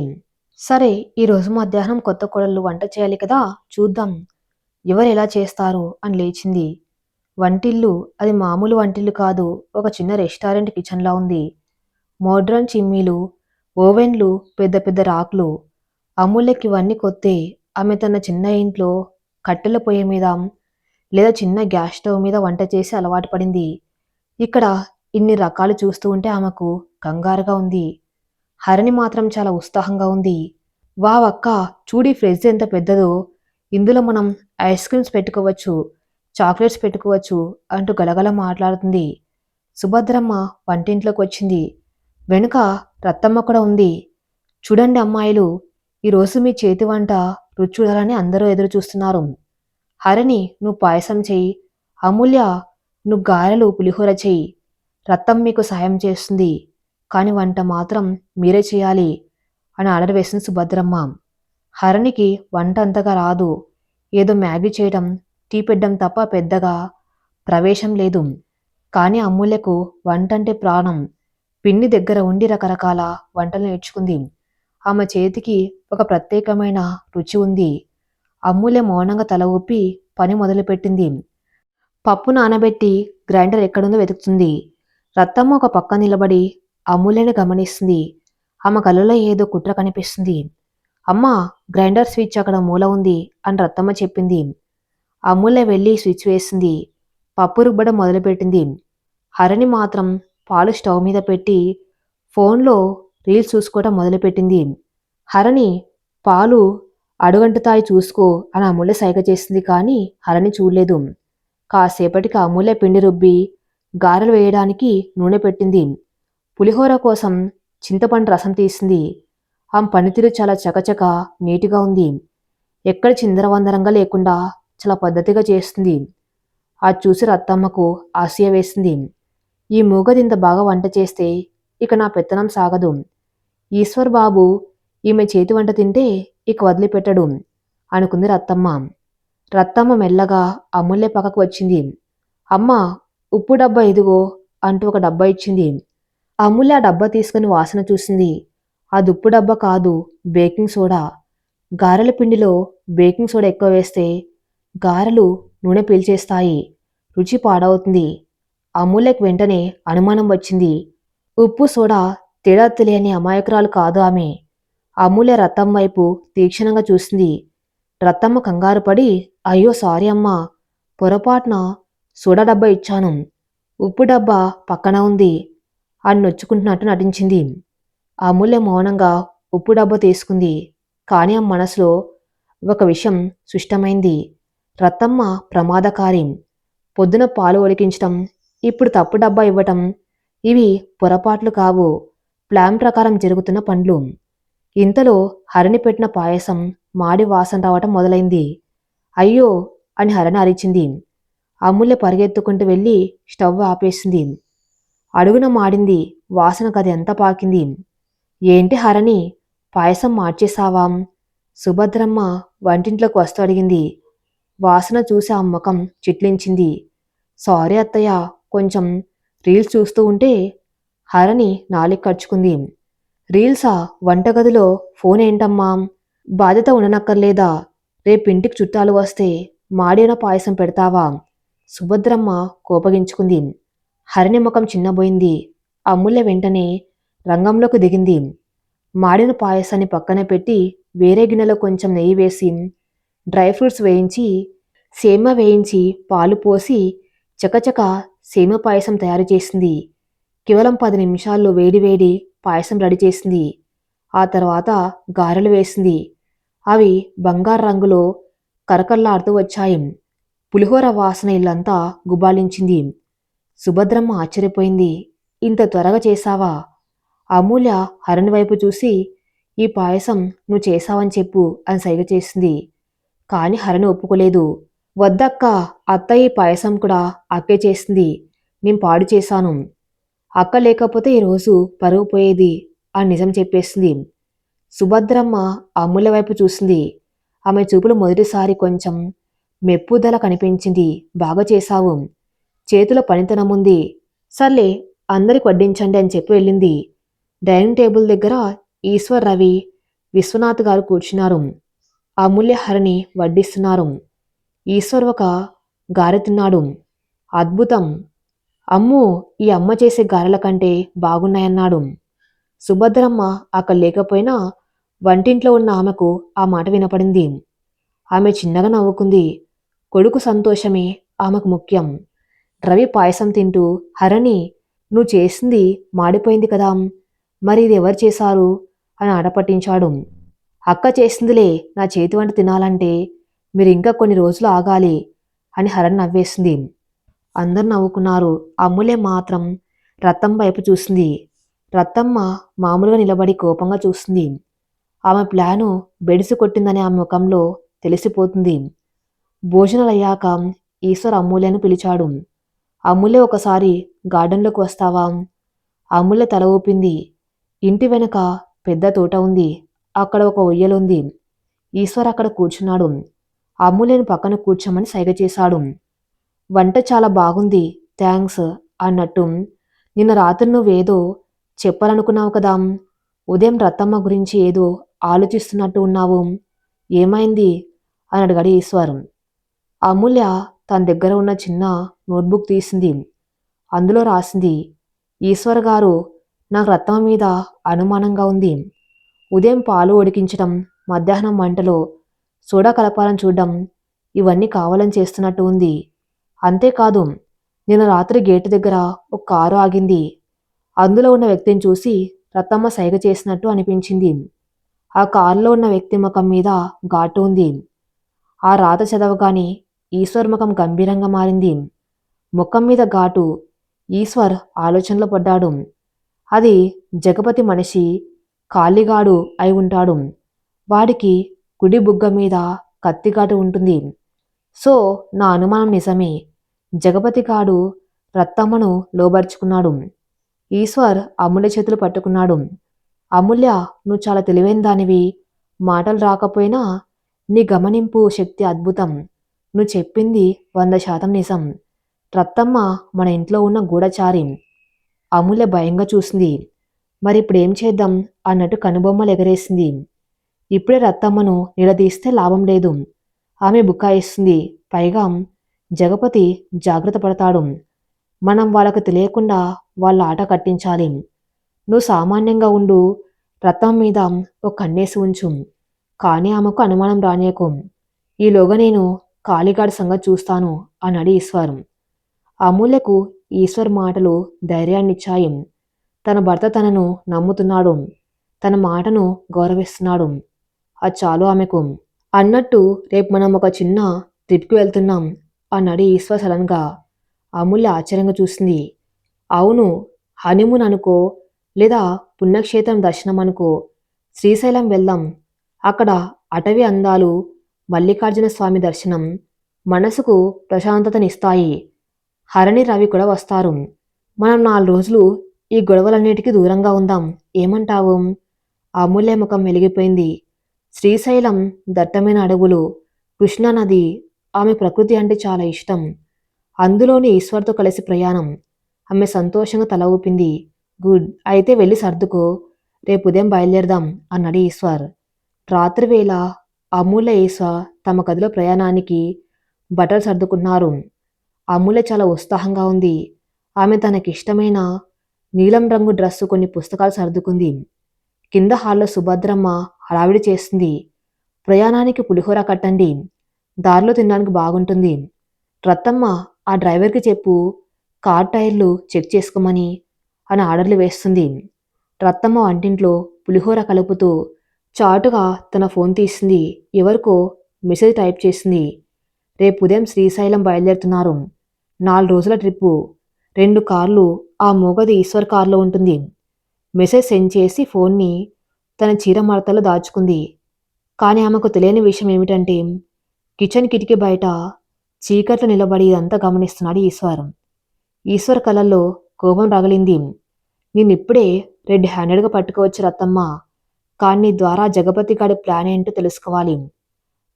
సరే, ఈరోజు మధ్యాహ్నం కొత్త కోడళ్ళు వంట చేయాలి కదా, చూద్దాం ఎవరు ఎలా చేస్తారు అని లేచింది. వంటిల్లు అది మామూలు వంటిల్లు కాదు, ఒక చిన్న రెస్టారెంట్ కిచెన్లా ఉంది. మోడ్రన్ చిమ్మీలు, ఓవెన్లు, పెద్ద పెద్ద రాకులు. అమూల్యకి ఇవన్నీ కొత్తే. ఆమె తన చిన్న ఇంట్లో కట్టెల పొయ్యి మీద లేదా చిన్న గ్యాస్ స్టవ్ మీద వంట చేసి అలవాటు పడింది. ఇక్కడ ఇన్ని రకాలు చూస్తూ ఉంటే ఆమెకు కంగారుగా ఉంది. హరిణి మాత్రం చాలా ఉత్సాహంగా ఉంది. వావ్ అక్క, చూడి ఫ్రిడ్జ్ ఎంత పెద్దదో, ఇందులో మనం ఐస్ క్రీమ్స్ పెట్టుకోవచ్చు, చాక్లెట్స్ పెట్టుకోవచ్చు అంటూ గలగల మాట్లాడుతుంది. సుభద్రమ్మ వంటింట్లోకి వచ్చింది. వెనుక రత్తమ్మ కూడా ఉంది. చూడండి అమ్మాయిలు, ఈరోజు మీ చేతి వంట రుచి చూడాలని అందరూ ఎదురు చూస్తున్నారు. హరిణి, నువ్వు పాయసం చెయ్యి. అమూల్య, నువ్వు గారెలు పులిహోర చెయ్యి. రత్తం మీకు సాయం చేస్తుంది, కాని వంట మాత్రం మీరే చేయాలి అని ఆర్డర్ వేసింది సుభద్రమ్మ. హరిణికి వంట అంతగా రాదు. ఏదో మ్యాగీ చేయడం, టీ పెట్టడం తప్ప పెద్దగా ప్రవేశం లేదు. కానీ అమూల్యకు వంట అంటే ప్రాణం. పిన్ని దగ్గర ఉండి రకరకాల వంటలు నేర్చుకుంది. ఆమె చేతికి ఒక ప్రత్యేకమైన రుచి ఉంది. అమూల్య మౌనంగా తల ఊపి పని మొదలుపెట్టింది. పప్పు నానబెట్టి గ్రైండర్ ఎక్కడుందో వెతుకుతుంది. రత్తమ్మ ఒక పక్క నిలబడి అమూల్యని గమనిస్తుంది. ఆమె కళ్ళలో ఏదో కుట్ర కనిపిస్తుంది. అమ్మా, గ్రైండర్ స్విచ్ అక్కడ మూల ఉంది అని రత్తమ్మ చెప్పింది. అమూల్య వెళ్ళి స్విచ్ వేసింది. పప్పు రుబ్బడం మొదలుపెట్టింది. హరిణి మాత్రం పాలు స్టవ్ మీద పెట్టి ఫోన్లో రీల్స్ చూసుకోవడం మొదలుపెట్టింది. హరణి, పాలు అడుగంటుతాయి చూసుకో అని అమూల్య సైగ చేసింది కానీ హరణి చూడలేదు. కాసేపటికి అమూల్య పిండి రుబ్బి గారెలు వేయడానికి నూనె పెట్టింది. పులిహోర కోసం చింతపండు రసం తీసింది. ఆమె పనితీరు చాలా చకచక నీటిగా ఉంది. ఎక్కడ చిందరవందరంగా లేకుండా చాలా పద్ధతిగా చేస్తుంది. అది చూసి రత్తమ్మకు ఆసియ వేసింది. ఈ మూగది ఇంత బాగా వంట చేస్తే ఇక నా పెత్తనం సాగదు. ఈశ్వర్ బాబు ఈమె చేతి వంట తింటే ఇక వదిలిపెట్టడు అనుకుంది రత్తమ్మ. రత్తమ్మ మెల్లగా అమూల్య పక్కకు వచ్చింది. అమ్మ, ఉప్పు డబ్బా ఇదిగో అంటూ ఒక డబ్బా ఇచ్చింది. అమూల్య ఆ డబ్బా తీసుకుని వాసన చూసింది. అది ఉప్పు డబ్బా కాదు, బేకింగ్ సోడా. గారెల పిండిలో బేకింగ్ సోడా ఎక్కువ వేస్తే గారెలు నూనె పీల్చేస్తాయి, రుచి పాడవుతుంది. అమూల్యకు వెంటనే అనుమానం వచ్చింది. ఉప్పు సోడా తేడా తెలియని అమాయకురాలు కాదు ఆమె. అమూల్య రత్తమ్మ వైపు తీక్షణంగా చూసింది. రత్తమ్మ కంగారు పడి, అయ్యో సారీ అమ్మా, పొరపాటున సోడా డబ్బా ఇచ్చాను, ఉప్పు డబ్బా పక్కన ఉంది అని నొచ్చుకుంటున్నట్టు నటించింది. అమూల్య మౌనంగా ఉప్పు డబ్బా తీసుకుంది. కానీ ఆ మనసులో ఒక విషయం సుష్టమైంది. రత్తమ్మ ప్రమాదకారి. పొద్దున పాలు ఒలికించటం, ఇప్పుడు తప్పు డబ్బా ఇవ్వటం, ఇవి పొరపాట్లు కావు, ప్లాన్ ప్రకారం జరుగుతున్న పనులు. ఇంతలో హరిణి పెట్టిన పాయసం మాడి వాసన రావటం మొదలైంది. అయ్యో అని హరిణి అరిచింది. అమూల్య పరిగెత్తుకుంటూ వెళ్ళి స్టవ్ ఆపేసింది. అడుగున మాడింది, వాసన గది ఎంత పాకింది. ఏంటి హరిణి, పాయసం మార్చేశావా? సుభద్రమ్మ వంటింట్లోకి వస్తూ అడిగింది. వాసన చూసి ఆ ముఖం చిట్లించింది. సారీ అత్తయ్య, కొంచెం రీల్స్ చూస్తూ ఉంటే. హరిణి నాలిక కరుచుకుంది. రీల్సా? వంటగదిలో ఫోన్ ఏంటమ్మా? బాధ్యత ఉండనక్కర్లేదా? రేపింటికి చుట్టాలు వస్తే మాడిన పాయసం పెడతావా? సుభద్రమ్మ కోపగించుకుంది. హరిణి ముఖం చిన్నబోయింది. అమూల్య వెంటనే రంగంలోకి దిగింది. మాడిన పాయసాన్ని పక్కన పెట్టి వేరే గిన్నెలో కొంచెం నెయ్యి వేసి, డ్రై ఫ్రూట్స్ వేయించి, సేమ వేయించి, పాలు పోసి చకచక సేమ పాయసం తయారు చేసింది. కేవలం 10 నిమిషాల్లో వేడివేడి పాయసం రెడీ చేసింది. ఆ తర్వాత గారెలు వేసింది. అవి బంగారు రంగులో కరకల్లాడుతూ వచ్చాయి. పులిహోర వాసన ఇల్లంతా గుబాళించింది. సుభద్రమ్మ ఆశ్చర్యపోయింది. ఇంత త్వరగా చేశావా? అమూల్య హరిణి వైపు చూసి, ఈ పాయసం నువ్వు చేశావని చెప్పు అని సైగ చేసింది. కాని హరిణి ఒప్పుకోలేదు. వద్దక్క, అత్తయ్య ఈ పాయసం కూడా అక్కే చేసింది, నేను పాడు చేశాను. అక్క లేకపోతే ఈరోజు పరువు పోయేది అని నిజం చెప్పేసింది. సుభద్రమ్మ అమూల్య వైపు చూసింది. ఆమె చూపులు మొదటిసారి కొంచెం మెప్పుదల కనిపించింది. బాగా చేశావు, చేతిలో పనితనముంది, సర్లే అందరికి వడ్డించండి అని చెప్పి వెళ్ళింది. డైనింగ్ టేబుల్ దగ్గర ఈశ్వర్, రవి, విశ్వనాథ్ గారు కూర్చున్నారు. అమూల్య హరిణి వడ్డిస్తున్నారు. ఈశ్వర్ ఒక గారె తిన్నాడు. అద్భుతం, అమ్మో, ఈ అమ్మ చేసే గారెల కంటే బాగున్నాయన్నాడు. సుభద్రమ్మ అక్కడ లేకపోయినా వంటింట్లో ఉన్న ఆమెకు ఆ మాట వినపడింది. ఆమె చిన్నగా నవ్వుకుంది. కొడుకు సంతోషమే ఆమెకు ముఖ్యం. రవి పాయసం తింటూ, హరిణి, నువ్వు చేసింది మాడిపోయింది కదా, మరి ఇది ఎవరు చేశారు అని ఆడపట్టించాడు. అక్క చేసిందిలే, నా చేతి వంట తినాలంటే మీరు ఇంకా కొన్ని రోజులు ఆగాలి అని హరిణి నవ్వేసింది. అందరు నవ్వుకున్నారు. అమూల్య మాత్రం రత్తమ్మ వైపు చూసింది. రత్తమ్మ మామూలుగా నిలబడి కోపంగా చూస్తుంది. ఆమె ప్లాను బెడిసి కొట్టిందని ఆమె ముఖంలో తెలిసిపోతుంది. భోజనాలయ్యాక ఈశ్వర్ అమూల్యను పిలిచాడు. అమూల్య, ఒకసారి గార్డెన్లోకి వస్తావా? అమూల్య తల ఊపింది. ఇంటి వెనక పెద్ద తోట ఉంది, అక్కడ ఒక ఉయ్యలుంది. ఈశ్వర్ అక్కడ కూర్చున్నాడు. అమూల్యను పక్కన కూర్చోమని సైగ చేశాడు. వంట చాలా బాగుంది, థ్యాంక్స్ అన్నట్టు, నిన్న రాత్రి నువ్వేదో చెప్పాలనుకున్నావు కదా, ఉదయం రత్తమ్మ గురించి ఏదో ఆలోచిస్తున్నట్టు ఉన్నావు, ఏమైంది అని అడిగాడు ఈశ్వర్. అమూల్య తన దగ్గర ఉన్న చిన్న నోట్బుక్ తీసింది. అందులో రాసింది. ఈశ్వర్ గారు, నాకు రత్తమ్మ మీద అనుమానంగా ఉంది. ఉదయం పాలు ఉడికించడం, మధ్యాహ్నం వంటలో సోడా కలపాలని చూడడం, ఇవన్నీ కావాలని చేస్తున్నట్టు ఉంది. అంతేకాదు, నిన్న రాత్రి గేటు దగ్గర ఒక కారు ఆగింది. అందులో ఉన్న వ్యక్తిని చూసి రత్తమ్మ సైగ చేసినట్టు అనిపించింది. ఆ కారులో ఉన్న వ్యక్తి ముఖం మీద ఘాటు ఉంది. ఆ రాత చదవగానే ఈశ్వర్ ముఖం గంభీరంగా మారింది. ముఖం మీద ఘాటు. ఈశ్వర్ ఆలోచనలో పడ్డాడు. అది జగపతి మనిషి, కాళీగాడు అయి ఉంటాడు. వాడికి కుడి బుగ్గ మీద కత్తిఘాటు ఉంటుంది. సో నా అనుమానం నిజమే. జగపతిగాడు రత్తమ్మను లోబర్చుకున్నాడు. ఈశ్వర్ అమూల్య చేతులు పట్టుకున్నాడు. అమూల్య, నువ్వు చాలా తెలివైన దానివి. మాటలు రాకపోయినా నీ గమనింపు శక్తి అద్భుతం. నువ్వు చెప్పింది 100% నిజం. రత్తమ్మ మన ఇంట్లో ఉన్న గూఢచారి. అమూల్య భయంగా చూసింది. మరిప్పుడేం చేద్దాం అన్నట్టు కనుబొమ్మలు ఎగరేసింది. ఇప్పుడే రత్తమ్మను నిలదీస్తే లాభం లేదు. ఆమె బుకాయిస్తుంది. పైగా జగపతి జాగ్రత్త పడతాడు. మనం వాళ్ళకు తెలియకుండా వాళ్ళ ఆట కట్టించాలి. నువ్వు సామాన్యంగా ఉండు. రత్నం మీద ఒక కన్నేసి ఉంచు. కానీ ఆమెకు అనుమానం రానియకు. ఈలోగా నేను కాళీగాడి సంగతి చూస్తాను అన్నాడు ఈశ్వర్. అమూల్యకు ఈశ్వర్ మాటలు ధైర్యాన్నిచ్చాయి. తన భర్త తనను నమ్ముతున్నాడు. తన మాటను గౌరవిస్తున్నాడు. అది చాలు ఆమెకు. అన్నట్టు రేపు మనం ఒక చిన్న ట్రిప్కి వెళ్తున్నాం అన్నాడు ఈశ్వర్ సడన్గా. అమూల్య ఆశ్చర్యంగా చూసింది. అవును, హనీమూన్ అనుకో, లేదా పుణ్యక్షేత్రం దర్శనం అనుకో. శ్రీశైలం వెళ్దాం. అక్కడ అటవీ అందాలు, మల్లికార్జున స్వామి దర్శనం మనసుకు ప్రశాంతతనిస్తాయి. హరణి, రవి కూడా వస్తారు. మనం 4 రోజులు ఈ గొడవలన్నిటికీ దూరంగా ఉందాం. ఏమంటావు? అమూల్య ముఖం వెలిగిపోయింది. శ్రీశైలం, దట్టమైన అడవులు, కృష్ణానది, ఆమె ప్రకృతి అంటే చాలా ఇష్టం. అందులోని ఈశ్వర్తో కలిసి ప్రయాణం. ఆమె సంతోషంగా తల ఊపింది. గుడ్, అయితే వెళ్ళి సర్దుకో. రేపు ఉదయం బయలుదేరదాం అన్నాడు ఈశ్వర్. రాత్రివేళ అమూల్య, ఈశ్వర్ తమ గదిలో ప్రయాణానికి బట్టలు సర్దుకున్నారు. అమూల్య చాలా ఉత్సాహంగా ఉంది. ఆమె తనకిష్టమైన నీలం రంగు డ్రస్సు, కొన్ని పుస్తకాలు సర్దుకుంది. కింద హాల్లో సుభద్రమ్మ హడావిడి చేస్తుంది. ప్రయాణానికి పులిహోర కట్టండి, దారిలో తినడానికి బాగుంటుంది. రత్తమ్మ, ఆ డ్రైవర్కి చెప్పు కార్ టైర్లు చెక్ చేసుకోమని అని ఆర్డర్లు వేస్తుంది. రత్తమ్మ వంటింట్లో పులిహోర కలుపుతూ చాటుగా తన ఫోన్ తీసింది. ఎవరికో మెసేజ్ టైప్ చేసింది. రేపు ఉదయం శ్రీశైలం బయలుదేరుతున్నారు. 4 రోజుల ట్రిప్పు. 2 కార్లు. ఆ మూగది ఈశ్వర్ కారులో ఉంటుంది. మెసేజ్ సెండ్ చేసి ఫోన్ని తన చీర మడతలో దాచుకుంది. కానీ ఆమెకు తెలియని విషయం ఏమిటంటే కిచెన్ కిటికీ బయట చీకట్లో నిలబడి ఇదంతా గమనిస్తున్నాడు ఈశ్వర్. ఈశ్వర్ కళ్ళల్లో కోపం రగిలింది. నిన్నిప్పుడే రెడ్ హ్యాండెడ్గా పట్టుకోవచ్చు రత్తమ్మ. కానీ నీ ద్వారా జగపతి గాడి ప్లాన్ ఏంటో తెలుసుకోవాలి.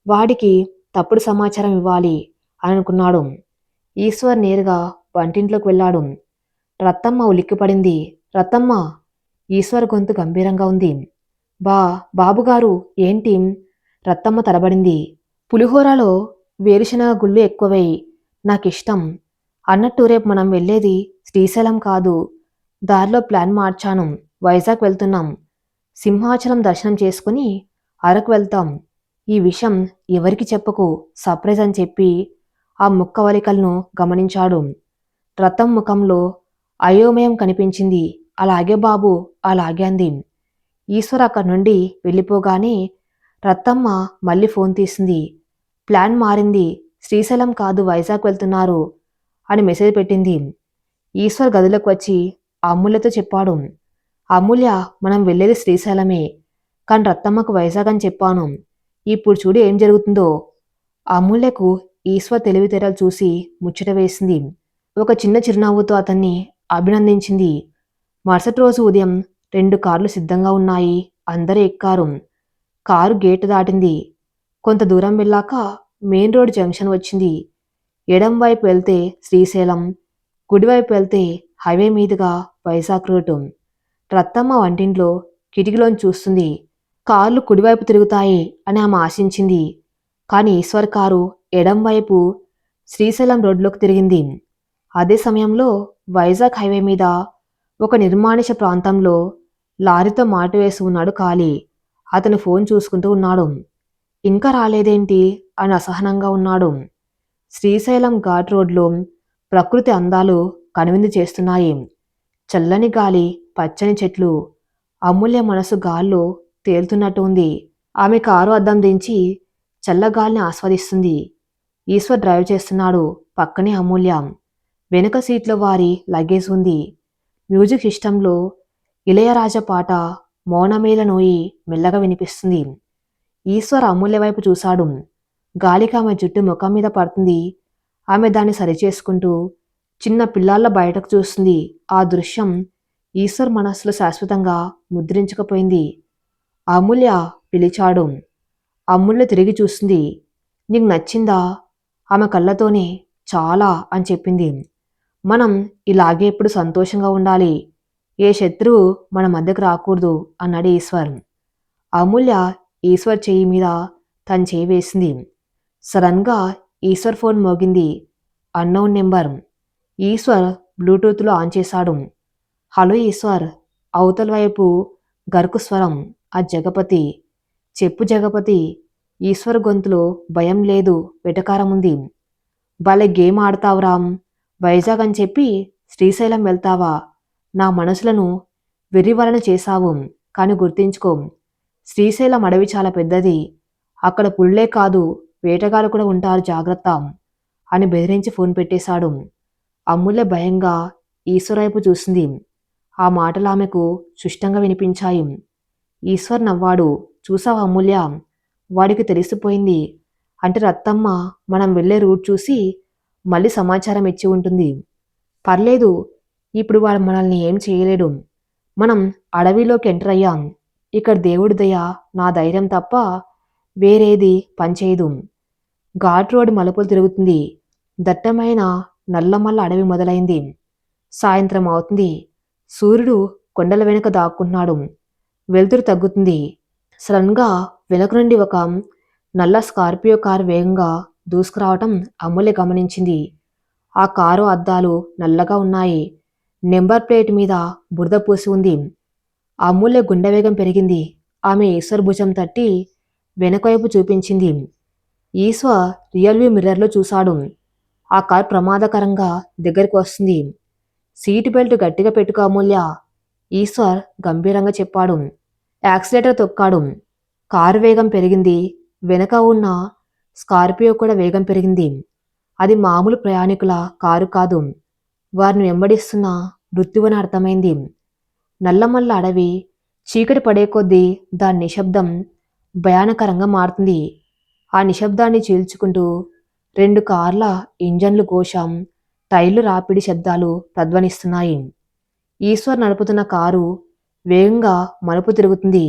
వాడికి తప్పుడు సమాచారం ఇవ్వాలి అని అనుకున్నాడు. ఈశ్వర్ నేరుగా వంటింట్లోకి వెళ్ళాడు. రత్తమ్మ ఉలిక్కిపడింది. రత్తమ్మ! ఈశ్వర్ గొంతు గంభీరంగా ఉంది. బాబుగారు ఏంటి? రత్తమ్మ తడబడింది. పులిహోరలో వేరుశనగ గుళ్ళు ఎక్కువై, నాకిష్టం. అన్నట్టు రేపు మనం వెళ్ళేది శ్రీశైలం కాదు. దారిలో ప్లాన్ మార్చాను. వైజాగ్ వెళ్తున్నాం. సింహాచలం దర్శనం చేసుకుని అరకు వెళ్తాం. ఈ విషయం ఎవరికి చెప్పకు, సర్ప్రైజ్ అని చెప్పి ఆ ముక్కవలికలను గమనించాడు. రతం ముఖంలో అయోమయం కనిపించింది. అలాగే బాబు, అలాగే అంది. ఈశ్వర్ అక్కడి నుండి వెళ్ళిపోగానే రత్తమ్మ మళ్ళీ ఫోన్ తీసింది. ప్లాన్ మారింది. శ్రీశైలం కాదు, వైజాగ్ వెళ్తున్నారు అని మెసేజ్ పెట్టింది. ఈశ్వర్ గదిలోకి వచ్చి అమూల్యతో చెప్పాడు. అమూల్య, మనం వెళ్ళేది శ్రీశైలమే, కానీ రత్తమ్మకు వైజాగ్ అని చెప్పాను. ఇప్పుడు చూడు ఏం జరుగుతుందో. అమూల్యకు ఈశ్వర్ తెలివితేటలు చూసి ముచ్చట వేసింది. ఒక చిన్న చిరునవ్వుతో అతన్ని అభినందించింది. మరుసటి రోజు ఉదయం 2 కార్లు సిద్ధంగా ఉన్నాయి. అందరూ ఎక్కారు. కారు గేటు దాటింది. కొంత దూరం వెళ్ళాక మెయిన్ రోడ్ జంక్షన్ వచ్చింది. ఎడం వైపు వెళ్తే శ్రీశైలం, కుడివైపు వెళ్తే హైవే మీదుగా వైజాగ్ రూటు. రత్తమ్మ వంటింట్లో కిటికీలోంచి చూస్తుంది. కార్లు కుడివైపు తిరుగుతాయి అని ఆమె ఆశించింది. కానీ ఈశ్వర్ కారు ఎడం వైపు శ్రీశైలం రోడ్లోకి తిరిగింది. అదే సమయంలో వైజాగ్ హైవే మీద ఒక నిర్మానుష్య ప్రాంతంలో లారీతో మాట వేసి ఉన్నాడు కాళీ. అతను ఫోన్ చూసుకుంటూ ఉన్నాడు. ఇంకా రాలేదేంటి అని అసహనంగా ఉన్నాడు. శ్రీశైలం ఘాట్ రోడ్లో ప్రకృతి అందాలు కనువిందు చేస్తున్నాయి. చల్లని గాలి, పచ్చని చెట్లు. అమూల్య మనసు గాల్లో తేలుతున్నట్టు ఉంది. ఆమె కారు అద్దం దించి చల్లగాలిని ఆస్వాదిస్తుంది. ఈశ్వర్ డ్రైవ్ చేస్తున్నాడు. పక్కనే అమూల్య. వెనుక సీట్లో వారి లగేజ్ ఉంది. మ్యూజిక్ సిస్టంలో ఇళయరాజా పాట మౌనమేల నోయి మెల్లగా వినిపిస్తుంది. ఈశ్వర్ అమూల్య వైపు చూశాడు. గాలికి ఆమె జుట్టు ముఖం మీద పడుతుంది. ఆమె దాన్ని సరిచేసుకుంటూ చిన్న పిల్లాళ్ళ బయటకు చూస్తుంది. ఆ దృశ్యం ఈశ్వర్ మనస్సులో శాశ్వతంగా ముద్రించకపోయింది. అమూల్య పిలిచాడు. అమూల్య తిరిగి చూస్తుంది. నీకు నచ్చిందా? ఆమె కళ్ళతోనే చాలా అని చెప్పింది. మనం ఇలాగే ఎప్పుడు సంతోషంగా ఉండాలి. ఏ శత్రువు మన మధ్యకు రాకూడదు అన్నాడు ఈశ్వర్. అమూల్య ఈశ్వర్ చెయ్యి మీద తన చేయి వేసింది. సడన్గా ఈశ్వర్ ఫోన్ మోగింది. Unknown number. ఈశ్వర్ బ్లూటూత్లో ఆన్ చేశాడు. హలో ఈశ్వర్. అవతల వైపు గరుకు స్వరం. ఆ జగపతి. చెప్పు జగపతి. ఈశ్వర్ గొంతులో భయం లేదు, వెటకారం ఉంది. భలే గేమ్ ఆడతావు రామ్. వైజాగ్ అని చెప్పి శ్రీశైలం వెళ్తావా? నా మనసులను వెర్రివలన చేశావు. కానీ గుర్తించుకో, శ్రీశైలం అడవి చాలా పెద్దది. అక్కడ పుల్లే కాదు, వేటగాళ్ళు కూడా ఉంటారు, జాగ్రత్త అని బెదిరించి ఫోన్ పెట్టేశాడు. అమూల్య భయంగా ఈశ్వర్ వైపు చూసింది. ఆ మాటలు ఆమెకు సుష్టంగా వినిపించాయి. ఈశ్వర్ నవ్వాడు. చూసావా అమూల్య, వాడికి తెలిసిపోయింది అంటే రత్తమ్మ మనం వెళ్ళే రూట్ చూసి మళ్ళీ సమాచారం ఇచ్చి ఉంటుంది. పర్లేదు, ఇప్పుడు వాడు మనల్ని ఏం చేయలేడు. మనం అడవిలోకి ఎంటర్ అయ్యాం. ఇక్కడ దేవుడి దయ, నా ధైర్యం తప్ప వేరేది పనిచేయదు. ఘాట్ రోడ్ మలుపులు తిరుగుతుంది. దట్టమైన నల్లమల్ల అడవి మొదలైంది. సాయంత్రం అవుతుంది. సూర్యుడు కొండల వెనుక దాక్కుంటున్నాడు. వెలుతురు తగ్గుతుంది. సడన్గా వెనుక నుండి ఒక నల్ల స్కార్పియో కారు వేగంగా దూసుకురావటం అమూల్య గమనించింది. ఆ కారు అద్దాలు నల్లగా ఉన్నాయి. నెంబర్ ప్లేట్ మీద బురద పూసి ఉంది. అమూల్య గుండె వేగం పెరిగింది. ఆమె ఈశ్వర్ భుజం తట్టి వెనకవైపు చూపించింది. ఈశ్వర్ రియల్ వ్యూ మిర్రర్లో చూశాడు. ఆ కారు ప్రమాదకరంగా దగ్గరికి వస్తుంది. సీటు బెల్ట్ గట్టిగా పెట్టుకో అమూల్య, ఈశ్వర్ గంభీరంగా చెప్పాడు. యాక్సిలేటర్ తొక్కాడు. కారు వేగం పెరిగింది. వెనక ఉన్న స్కార్పియో కూడా వేగం పెరిగింది. అది మామూలు ప్రయాణికుల కారు కాదు, వారిని వెంబడిస్తున్న మృత్యువని అర్థమైంది. నల్లమల్ల అడవి చీకటి పడే కొద్దీ దాని నిశ్శబ్దం భయానకరంగా మారుతుంది. ఆ నిశ్శబ్దాన్ని చీల్చుకుంటూ 2 కార్ల ఇంజన్లు ఘోషం, టైర్లు రాపిడి శబ్దాలు ప్రధ్వనిస్తున్నాయి. ఈశ్వర్ నడుపుతున్న కారు వేగంగా మలుపు తిరుగుతుంది.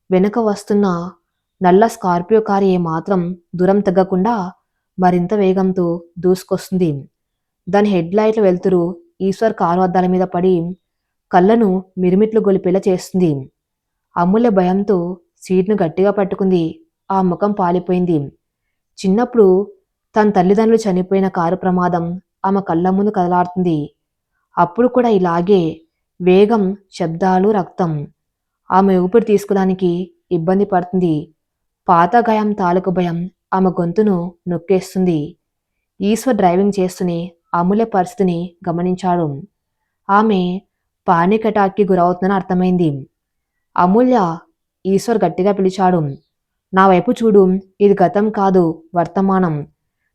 వెనుక వస్తున్న నల్ల స్కార్పియో కారు ఏమాత్రం దూరం తగ్గకుండా మరింత వేగంతో దూసుకొస్తుంది. దాని హెడ్ లైట్ల వెలుతురు ఈశ్వర్ కారు అద్దాల మీద పడి కళ్ళను మిరుమిట్లు గొలిపేలా చేస్తుంది. అమూల్య భయంతో సీట్ను గట్టిగా పట్టుకుంది. ఆ ముఖం పాలిపోయింది. చిన్నప్పుడు తన తల్లిదండ్రులు చనిపోయిన కారు ప్రమాదం ఆమె కళ్ళ ముందు కదలాడుతుంది. అప్పుడు కూడా ఇలాగే వేగం, శబ్దాలు, రక్తం. ఆమె ఊపిరి తీసుకోవడానికి ఇబ్బంది పడుతుంది. పాత గాయం తాలూకు భయం ఆమె గొంతును నొక్కేస్తుంది. ఈశ్వర్ డ్రైవింగ్ చేస్తూనే అమూల్య పరిస్థితిని గమనించాడు. ఆమె పానిక్ అటాక్కి గురవుతుందని అర్థమైంది. అమూల్య, ఈశ్వర్ గట్టిగా పిలిచాడు. నా వైపు చూడు. ఇది గతం కాదు, వర్తమానం.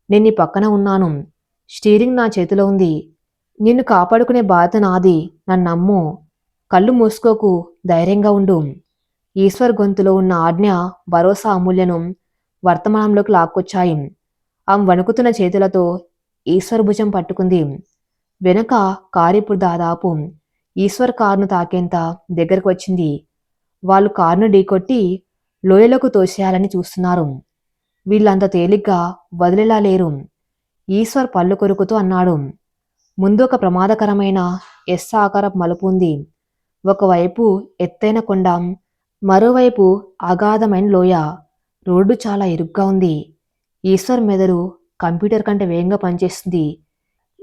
నేను నీ పక్కన ఉన్నాను. స్టీరింగ్ నా చేతిలో ఉంది. నిన్ను కాపాడుకునే బాధ్యత నాది. నన్ను నమ్ము. కళ్ళు మూసుకోకు, ధైర్యంగా ఉండు. ఈశ్వర్ గొంతులో ఉన్న ఆజ్ఞ, భరోసా అమూల్యను వర్తమానంలోకి లాక్కొచ్చాయి. ఆమె వణుకుతున్న చేతులతో ఈశ్వర్ భుజం పట్టుకుంది. వెనుక కారు ఇప్పుడు దాదాపు ఈశ్వర్ కారును తాకేంత దగ్గరకు వచ్చింది. వాళ్ళు కారును ఢీకొట్టి లోయలోకి తోసేయాలని చూస్తున్నారు. వీళ్ళంత తేలిగ్గా వదిలేలా లేరు. ఈశ్వర్ పళ్ళు కొరుకుతూ అన్నాడు. ముందు ఒక ప్రమాదకరమైన ఎస్ ఆకారపు మలుపు ఉంది. ఒకవైపు ఎత్తైన కొండ, మరోవైపు అగాధమైన లోయ. రోడ్డు చాలా ఇరుగ్గా ఉంది. ఈశ్వర్ మెదడు కంప్యూటర్ కంటే వేగంగా పనిచేస్తుంది.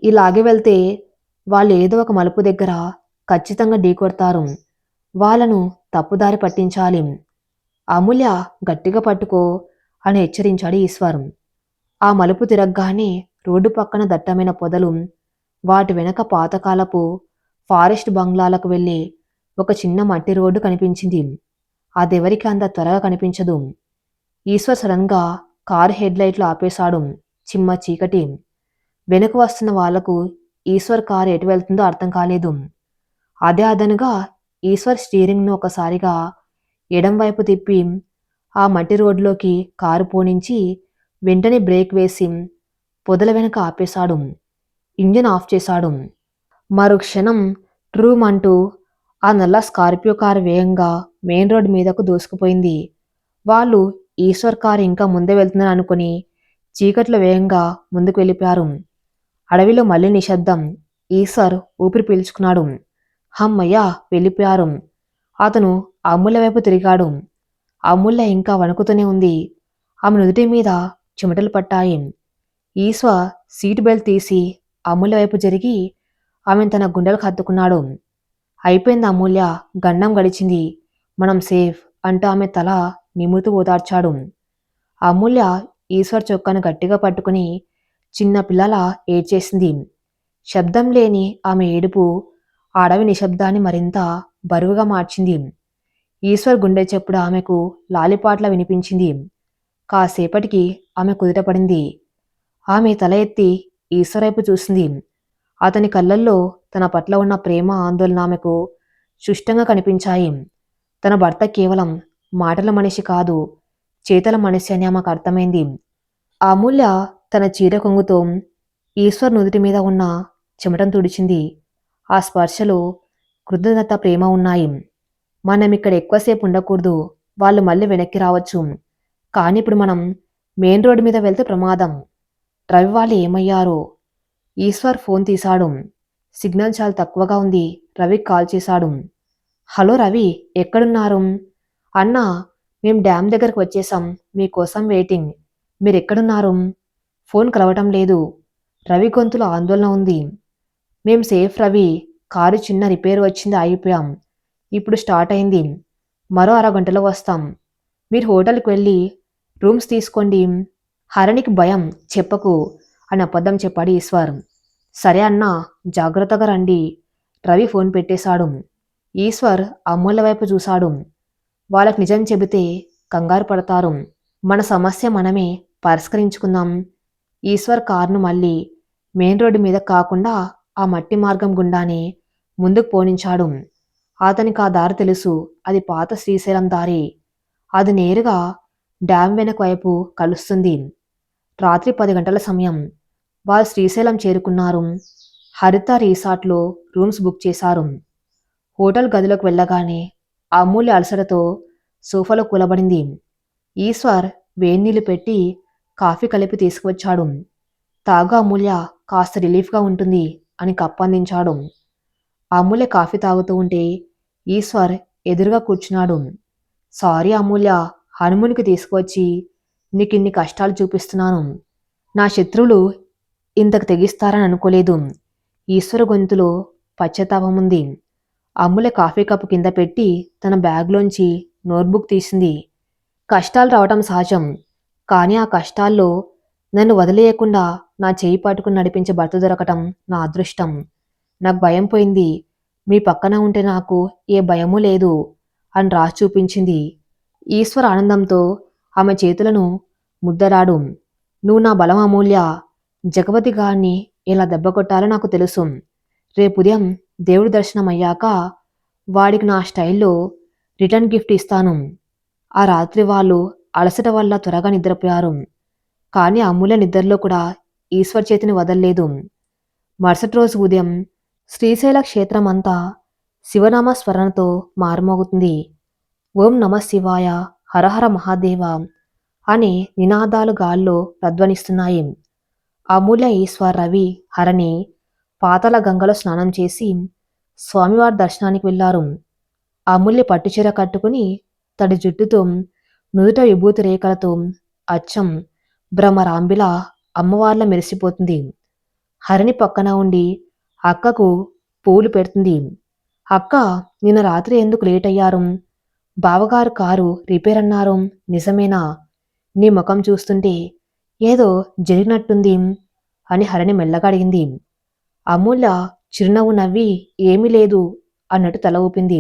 ఇలాగే వెళ్తే వాళ్ళు ఏదో ఒక మలుపు దగ్గర ఖచ్చితంగా ఢీకొడతారు. వాళ్ళను తప్పుదారి పట్టించాలి. అమూల్య, గట్టిగా పట్టుకో అని హెచ్చరించాడు ఈశ్వర్. ఆ మలుపు తిరగగానే రోడ్డు పక్కన దట్టమైన పొదలు, వాటి వెనక పాతకాలపు ఫారెస్ట్ బంగ్లాలకు వెళ్ళే ఒక చిన్న మట్టి రోడ్డు కనిపించింది. అదెవరికి అంత త్వరగా కనిపించదు. ఈశ్వర్ సడన్గా కారు హెడ్లైట్లు ఆపేశాడు. చిమ్మ చీకటి. వెనుక వస్తున్న వాళ్లకు ఈశ్వర్ కారు ఎటు వెళ్తుందో అర్థం కాలేదు. అదే అదనుగా ఈశ్వర్ స్టీరింగ్ను ఒకసారిగా ఎడం వైపు తిప్పి ఆ మట్టి రోడ్లోకి కారు పోనించి వెంటనే బ్రేక్ వేసి పొదల వెనుక ఆపేశాడు. ఇంజిన్ ఆఫ్ చేశాడు. మరుక్షణం ట్రూమ్ అంటూ ఆ నల్ల స్కార్పియో కారు వేగంగా మెయిన్ రోడ్ మీదకు దూసుకుపోయింది. వాళ్ళు ఈశ్వర్ కారు ఇంకా ముందే వెళ్తుందని అనుకుని చీకట్లో వేగంగా ముందుకు వెళ్ళిపోయారు. అడవిలో మళ్ళీ నిశ్శబ్దం. ఈశ్వర్ ఊపిరి పీల్చుకున్నాడు. హమ్మయ్యా, వెళ్ళిపోయారు. అతను అమూల్య వైపు తిరిగాడు. అమూల్య ఇంకా వణుకుతూనే ఉంది. ఆమె నుదుటి మీద చెమటలు పట్టాయి. ఈశ్వర్ సీట్ బెల్ట్ తీసి అమూల్య వైపు జరిగి ఆమెను తన గుండెలకు హత్తుకున్నాడు. అయిపోయింది అమూల్య, గండం గడిచింది, మనం సేఫ్ అంటూ ఆమె తల నిమురుతూ ఓదార్చాడు. అమూల్య ఈశ్వర్ చొక్కాను గట్టిగా పట్టుకుని చిన్న పిల్లలా ఏడ్చేసింది. శబ్దం లేని ఆమె ఏడుపు ఆ అడవి నిశ్శబ్దాన్ని మరింత బరువుగా మార్చింది. ఈశ్వర్ గుండె చెప్పుడు ఆమెకు లాలిపాట్లా వినిపించింది. కాసేపటికి ఆమె కుదుటపడింది. ఆమె తల ఎత్తి ఈశ్వర్ వైపు చూసింది. అతని కళ్ళల్లో తన పట్ల ఉన్న ప్రేమ, ఆందోళన ఆమెకు స్పష్టంగా కనిపించాయి. తన భర్త కేవలం మాటల మనిషి కాదు, చేతల మనిషి అని ఆమెకు అర్థమైంది. అమూల్య తన చీర కొంగుతో ఈశ్వర్ నుదుటి మీద ఉన్న చెమటను తుడిచింది. ఆ స్పర్శలో కృతజ్ఞత, ప్రేమ ఉన్నాయి. మనం ఇక్కడ ఎక్కువసేపు ఉండకూడదు, వాళ్ళు మళ్ళీ వెనక్కి రావచ్చు. కానీ ఇప్పుడు మనం మెయిన్ రోడ్డు మీద వెళ్తే ప్రమాదం. రవి వాళ్ళు ఏమయ్యారో? ఈశ్వర్ ఫోన్ తీశాడు. సిగ్నల్ చాలా తక్కువగా ఉంది. రవికి కాల్ చేశాడు. హలో రవి, ఎక్కడున్నారు? అన్నా, మేం డ్యామ్ దగ్గరకు వచ్చేసాం, మీకోసం వెయిటింగ్. మీరెక్కడున్నారు? ఫోన్ కలవటం లేదు. రవి గొంతులో ఆందోళన ఉంది. మేం సేఫ్ రవి, కారు చిన్న రిపేర్ వచ్చింది, ఆగిపోయాం. ఇప్పుడు స్టార్ట్ అయింది, మరో అరగంటలో వస్తాం. మీరు హోటల్కి వెళ్ళి రూమ్స్ తీసుకోండి. హరణికి భయం, చెప్పకు అని అబద్ధం చెప్పాడు ఈశ్వర్. సరే అన్నా, జాగ్రత్తగా రండి. రవి ఫోన్ పెట్టేశాడు. ఈశ్వర్ అమూల్య వైపు చూశాడు. వాళ్ళకి నిజం చెబితే కంగారు పడతారు. మన సమస్య మనమే పరిష్కరించుకుందాం. ఈశ్వర్ కారును మళ్ళీ మెయిన్ రోడ్డు మీద కాకుండా ఆ మట్టి మార్గం గుండానే ముందుకు పోనించాడు. అతనికి ఆ దారి తెలుసు. అది పాత శ్రీశైలం దారి. అది నేరుగా డ్యామ్ వెనక వైపు కలుస్తుంది. రాత్రి 10 గంటల సమయం. వాళ్ళు శ్రీశైలం చేరుకున్నారు. హరిత రిసార్ట్లో రూమ్స్ బుక్ చేశారు. హోటల్ గదిలోకి వెళ్ళగానే అమూల్య అలసటతో సోఫాలో కూలబడింది. ఈశ్వర్ వేన్నీళ్లు పెట్టి కాఫీ కలిపి తీసుకువచ్చాడు. తాగు అమూల్య, కాస్త రిలీఫ్గా ఉంటుంది అని కప్పందించాడు. అమూల్య కాఫీ తాగుతూ ఉంటే ఈశ్వర్ ఎదురుగా కూర్చున్నాడు. సారీ అమూల్య, హనుమూన్కి తీసుకువచ్చి నీకిన్ని కష్టాలు చూపిస్తున్నాను. నా శత్రువులు ఇంతకు తెగిస్తారని అనుకోలేదు. ఈశ్వర గొంతులో పశ్చాత్తాపం ఉంది. అమూల్య కాఫీ కప్పు కింద పెట్టి తన బ్యాగ్లోంచి నోట్బుక్ తీసింది. కష్టాలు రావటం సహజం, కానీ ఆ కష్టాల్లో నన్ను వదిలేయకుండా నా చేయి పట్టుకుని నడిపించే భర్త దొరకటం నా అదృష్టం. నాకు భయం పోయింది. మీ పక్కన ఉంటే నాకు ఏ భయమూ లేదు అని రాసి చూపించింది. ఈశ్వర్ ఆనందంతో ఆమె చేతులను ముద్దరాడు. నువ్వు నా బలం అమూల్య. జగపతి గారిని ఎలా దెబ్బ కొట్టాలో నాకు తెలుసు. రేపు ఉదయం దేవుడి దర్శనం అయ్యాక వాడికి నా స్టైల్లో రిటర్న్ గిఫ్ట్ ఇస్తాను. ఆ రాత్రి వాళ్ళు అలసట వల్ల త్వరగా నిద్రపోయారు. కానీ అమూల్య నిద్రలో కూడా ఈశ్వర్ చేతిని వదల్లేదు. మరుసటి రోజు ఉదయం శ్రీశైల క్షేత్రం అంతా శివనామ స్మరణతో మారుమోగుతుంది. ఓం నమ శివాయ, హరహర మహాదేవ అనే నినాదాలు గాల్లో ప్రధ్వనిస్తున్నాయి. అమూల్య, ఈశ్వర్, రవి, హరణి పాతాళ గంగలో స్నానం చేసి స్వామివారి దర్శనానికి వెళ్లారు. అమూల్య పట్టుచీర కట్టుకుని తడి జుట్టుతో నుదుట విభూతి రేఖలతో అచ్చం భ్రమరాంబిల అమ్మవార్ల మెరిసిపోతుంది. హరిణి పక్కన ఉండి అక్కకు పూలు పెడుతుంది. అక్క, నిన్న రాత్రి ఎందుకు లేట్ అయ్యారు? బావగారు కారు రిపేర్ అన్నారు, నిజమేనా? నీ ముఖం చూస్తుంటే ఏదో జరిగినట్టుంది అని హరిణి మెల్లగా అడిగింది. అమూల్య చిరునవ్వు నవ్వి ఏమీ లేదు అన్నట్టు తల ఊపింది.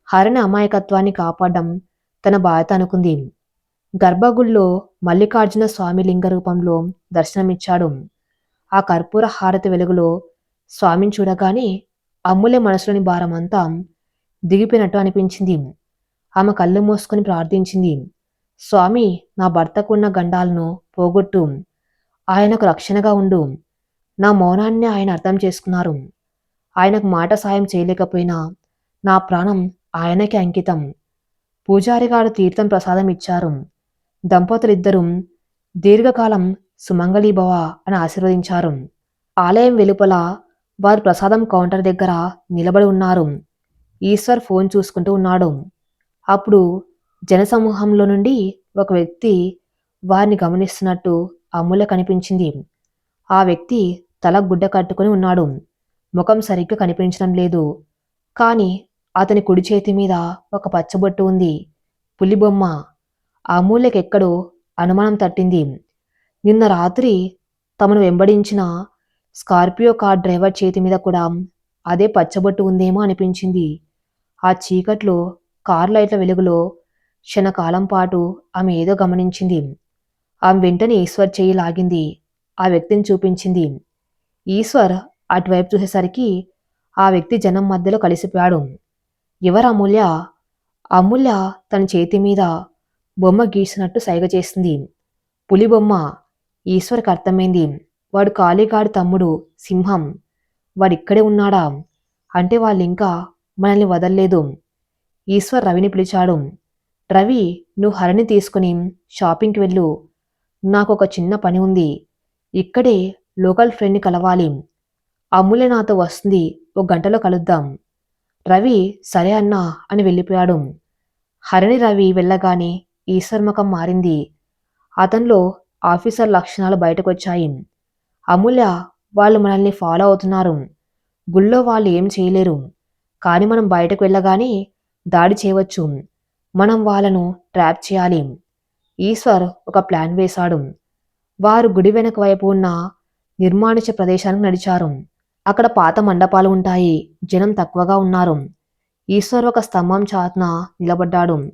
హరిణి అమాయకత్వాన్ని కాపాడడం తన బాధ్యత అనుకుంది. గర్భగుడిలో మల్లికార్జున స్వామి లింగ రూపంలో దర్శనమిచ్చాడు. ఆ కర్పూర హారతి వెలుగులో స్వామిని చూడగానే అమ్ములే మనసులోని భారమంతా దిగిపోయినట్టు అనిపించింది. ఆమె కళ్ళు మూసుకొని ప్రార్థించింది. స్వామి, నా భర్తకున్న గండాలను పోగొట్టు, ఆయనకు రక్షణగా ఉండు. నా మౌనాన్ని ఆయన అర్థం చేసుకున్నారు. ఆయనకు మాట సాయం చేయలేకపోయినా నా ప్రాణం ఆయనకే అంకితం. పూజారిగారు తీర్థం ప్రసాదం ఇచ్చారు. దంపతులిద్దరూ దీర్ఘకాలం సుమంగళీభవ అని ఆశీర్వదించారు. ఆలయం వెలుపల వారు ప్రసాదం కౌంటర్ దగ్గర నిలబడి ఉన్నారు. ఈశ్వర్ ఫోన్ చూసుకుంటూ ఉన్నాడు. అప్పుడు జనసమూహంలో నుండి ఒక వ్యక్తి వారిని గమనిస్తున్నట్టు అమూల్య కనిపించింది. ఆ వ్యక్తి తల గుడ్డ కట్టుకుని ఉన్నాడు. ముఖం సరిగ్గా కనిపించడం లేదు. కాని అతని కుడి చేతి మీద ఒక పచ్చబొట్టు ఉంది. పులిబొమ్మ. అమూల్యకెక్కడో అనుమానం తట్టింది. నిన్న రాత్రి తమను వెంబడించిన స్కార్పియో కార్ డ్రైవర్ చేతి మీద కూడా అదే పచ్చబొట్టు ఉందేమో అనిపించింది. ఆ చీకట్లో కార్ లైట్ల వెలుగులో క్షణకాలం పాటు ఆమె ఏదో గమనించింది. ఆమె వెంటనే ఈశ్వర్ చెయ్యి లాగింది. ఆ వ్యక్తిని చూపించింది. ఈశ్వర్ అటువైపు చూసేసరికి ఆ వ్యక్తి జనం మధ్యలో కలిసిపోయాడు. ఎవరు అమూల్య? అమూల్య తన చేతి మీద బొమ్మ గీసినట్టు సైగ చేసింది. పులి బొమ్మ. ఈశ్వర్కి అర్థమైంది. వాడు కాళీగాడి తమ్ముడు సింహం. వాడిక్కడే ఉన్నాడా? అంటే వాళ్ళింకా మనల్ని వదల్లేదు. ఈశ్వర్ రవిని పిలిచాడు. రవి, నువ్వు హరిని తీసుకుని షాపింగ్కి వెళ్ళు. నాకొక చిన్న పని ఉంది. ఇక్కడే లోకల్ ఫ్రెండ్ని కలవాలి. అమూల్య నాతో వస్తుంది. ఒక గంటలో కలుద్దాం. రవి సరే అన్నా అని వెళ్ళిపోయాడు. హరిణి రవి వెళ్ళగానే ఈశ్వర్ ముఖం మారింది. అతనిలో ఆఫీసర్ లక్షణాలు బయటకొచ్చాయి. అమూల్య, వాళ్ళు మనల్ని ఫాలో అవుతున్నారు. గుళ్ళో వాళ్ళు ఏం చేయలేరు. కానీ మనం బయటకు వెళ్ళగానే దాడి చేయవచ్చు. మనం వాళ్ళను ట్రాప్ చేయాలి. ఈశ్వర్ ఒక ప్లాన్ వేశాడు. వారు గుడి వెనక వైపు ఉన్న నిర్మానుష్య ప్రదేశానికి నడిచారు. అక్కడ పాత మండపాలు ఉంటాయి. జనం తక్కువగా ఉన్నారు. ఈశ్వర్ ఒక స్తంభం చాటున నిలబడ్డాడు.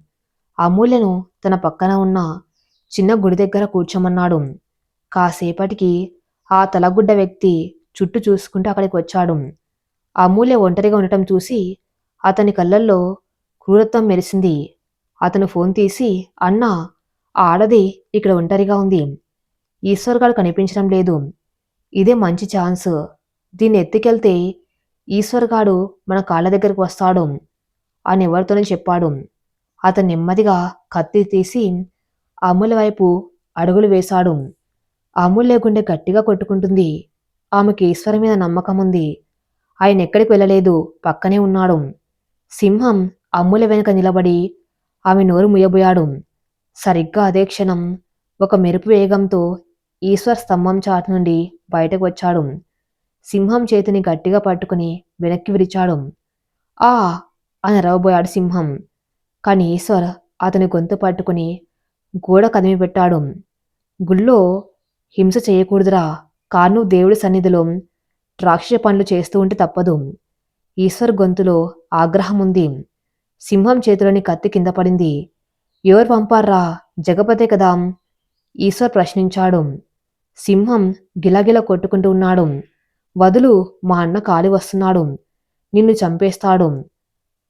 అమూల్యను తన పక్కన ఉన్న చిన్న గుడి దగ్గర కూర్చోమన్నాడు. కాసేపటికి ఆ తలగుడ్డ వ్యక్తి చుట్టూ చూసుకుంటూ అక్కడికి వచ్చాడు. అమూల్య ఒంటరిగా ఉండటం చూసి అతని కళ్ళల్లో క్రూరత్వం మెరిసింది. అతను ఫోన్ తీసి, అన్నా, ఆ ఆడది ఇక్కడ ఒంటరిగా ఉంది. ఈశ్వర్ గారు కనిపించడం లేదు. ఇదే మంచి ఛాన్స్. దీన్ని ఎత్తుకెళ్తే ఈశ్వర్ గాడు మన కాళ్ళ దగ్గరకు వస్తాడు అని ఎవరితోనే చెప్పాడు. అతను నెమ్మదిగా కత్తి తీసి అమూల్య వైపు అడుగులు వేశాడు. అమూల్య గుండె గట్టిగా కొట్టుకుంటుంది. ఆమెకి ఈశ్వర్ మీద నమ్మకం ఉంది. ఆయన ఎక్కడికి వెళ్ళలేదు, పక్కనే ఉన్నాడు. సింహం అమూల్య వెనుక నిలబడి ఆమె నోరు ముయ్యబోయాడు. సరిగ్గా అదే క్షణం ఒక మెరుపు వేగంతో ఈశ్వర్ స్తంభం చాటు నుండి బయటకు వచ్చాడు. సింహం చేతిని గట్టిగా పట్టుకుని వెనక్కి విరిచాడు. ఆ అని అరవబోయాడు సింహం. కాని ఈశ్వర్ అతని గొంతు పట్టుకుని గోడ కదిమి పెట్టాడు. గుళ్ళో హింస చేయకూడదురా. కాను దేవుడి సన్నిధిలో రాక్షస పనులు చేస్తూ ఉంటే తప్పదు. ఈశ్వర్ గొంతులో ఆగ్రహం ఉంది. సింహం చేతిలోని కత్తి కింద పడింది. ఎవరు పంపారా? జగపతే కదా? ఈశ్వర్ ప్రశ్నించాడు. సింహం గిలగిల కొట్టుకుంటూ ఉన్నాడు. వదులు, మా అన్న కాలి వస్తున్నాడు. నిన్ను చంపేస్తాడు.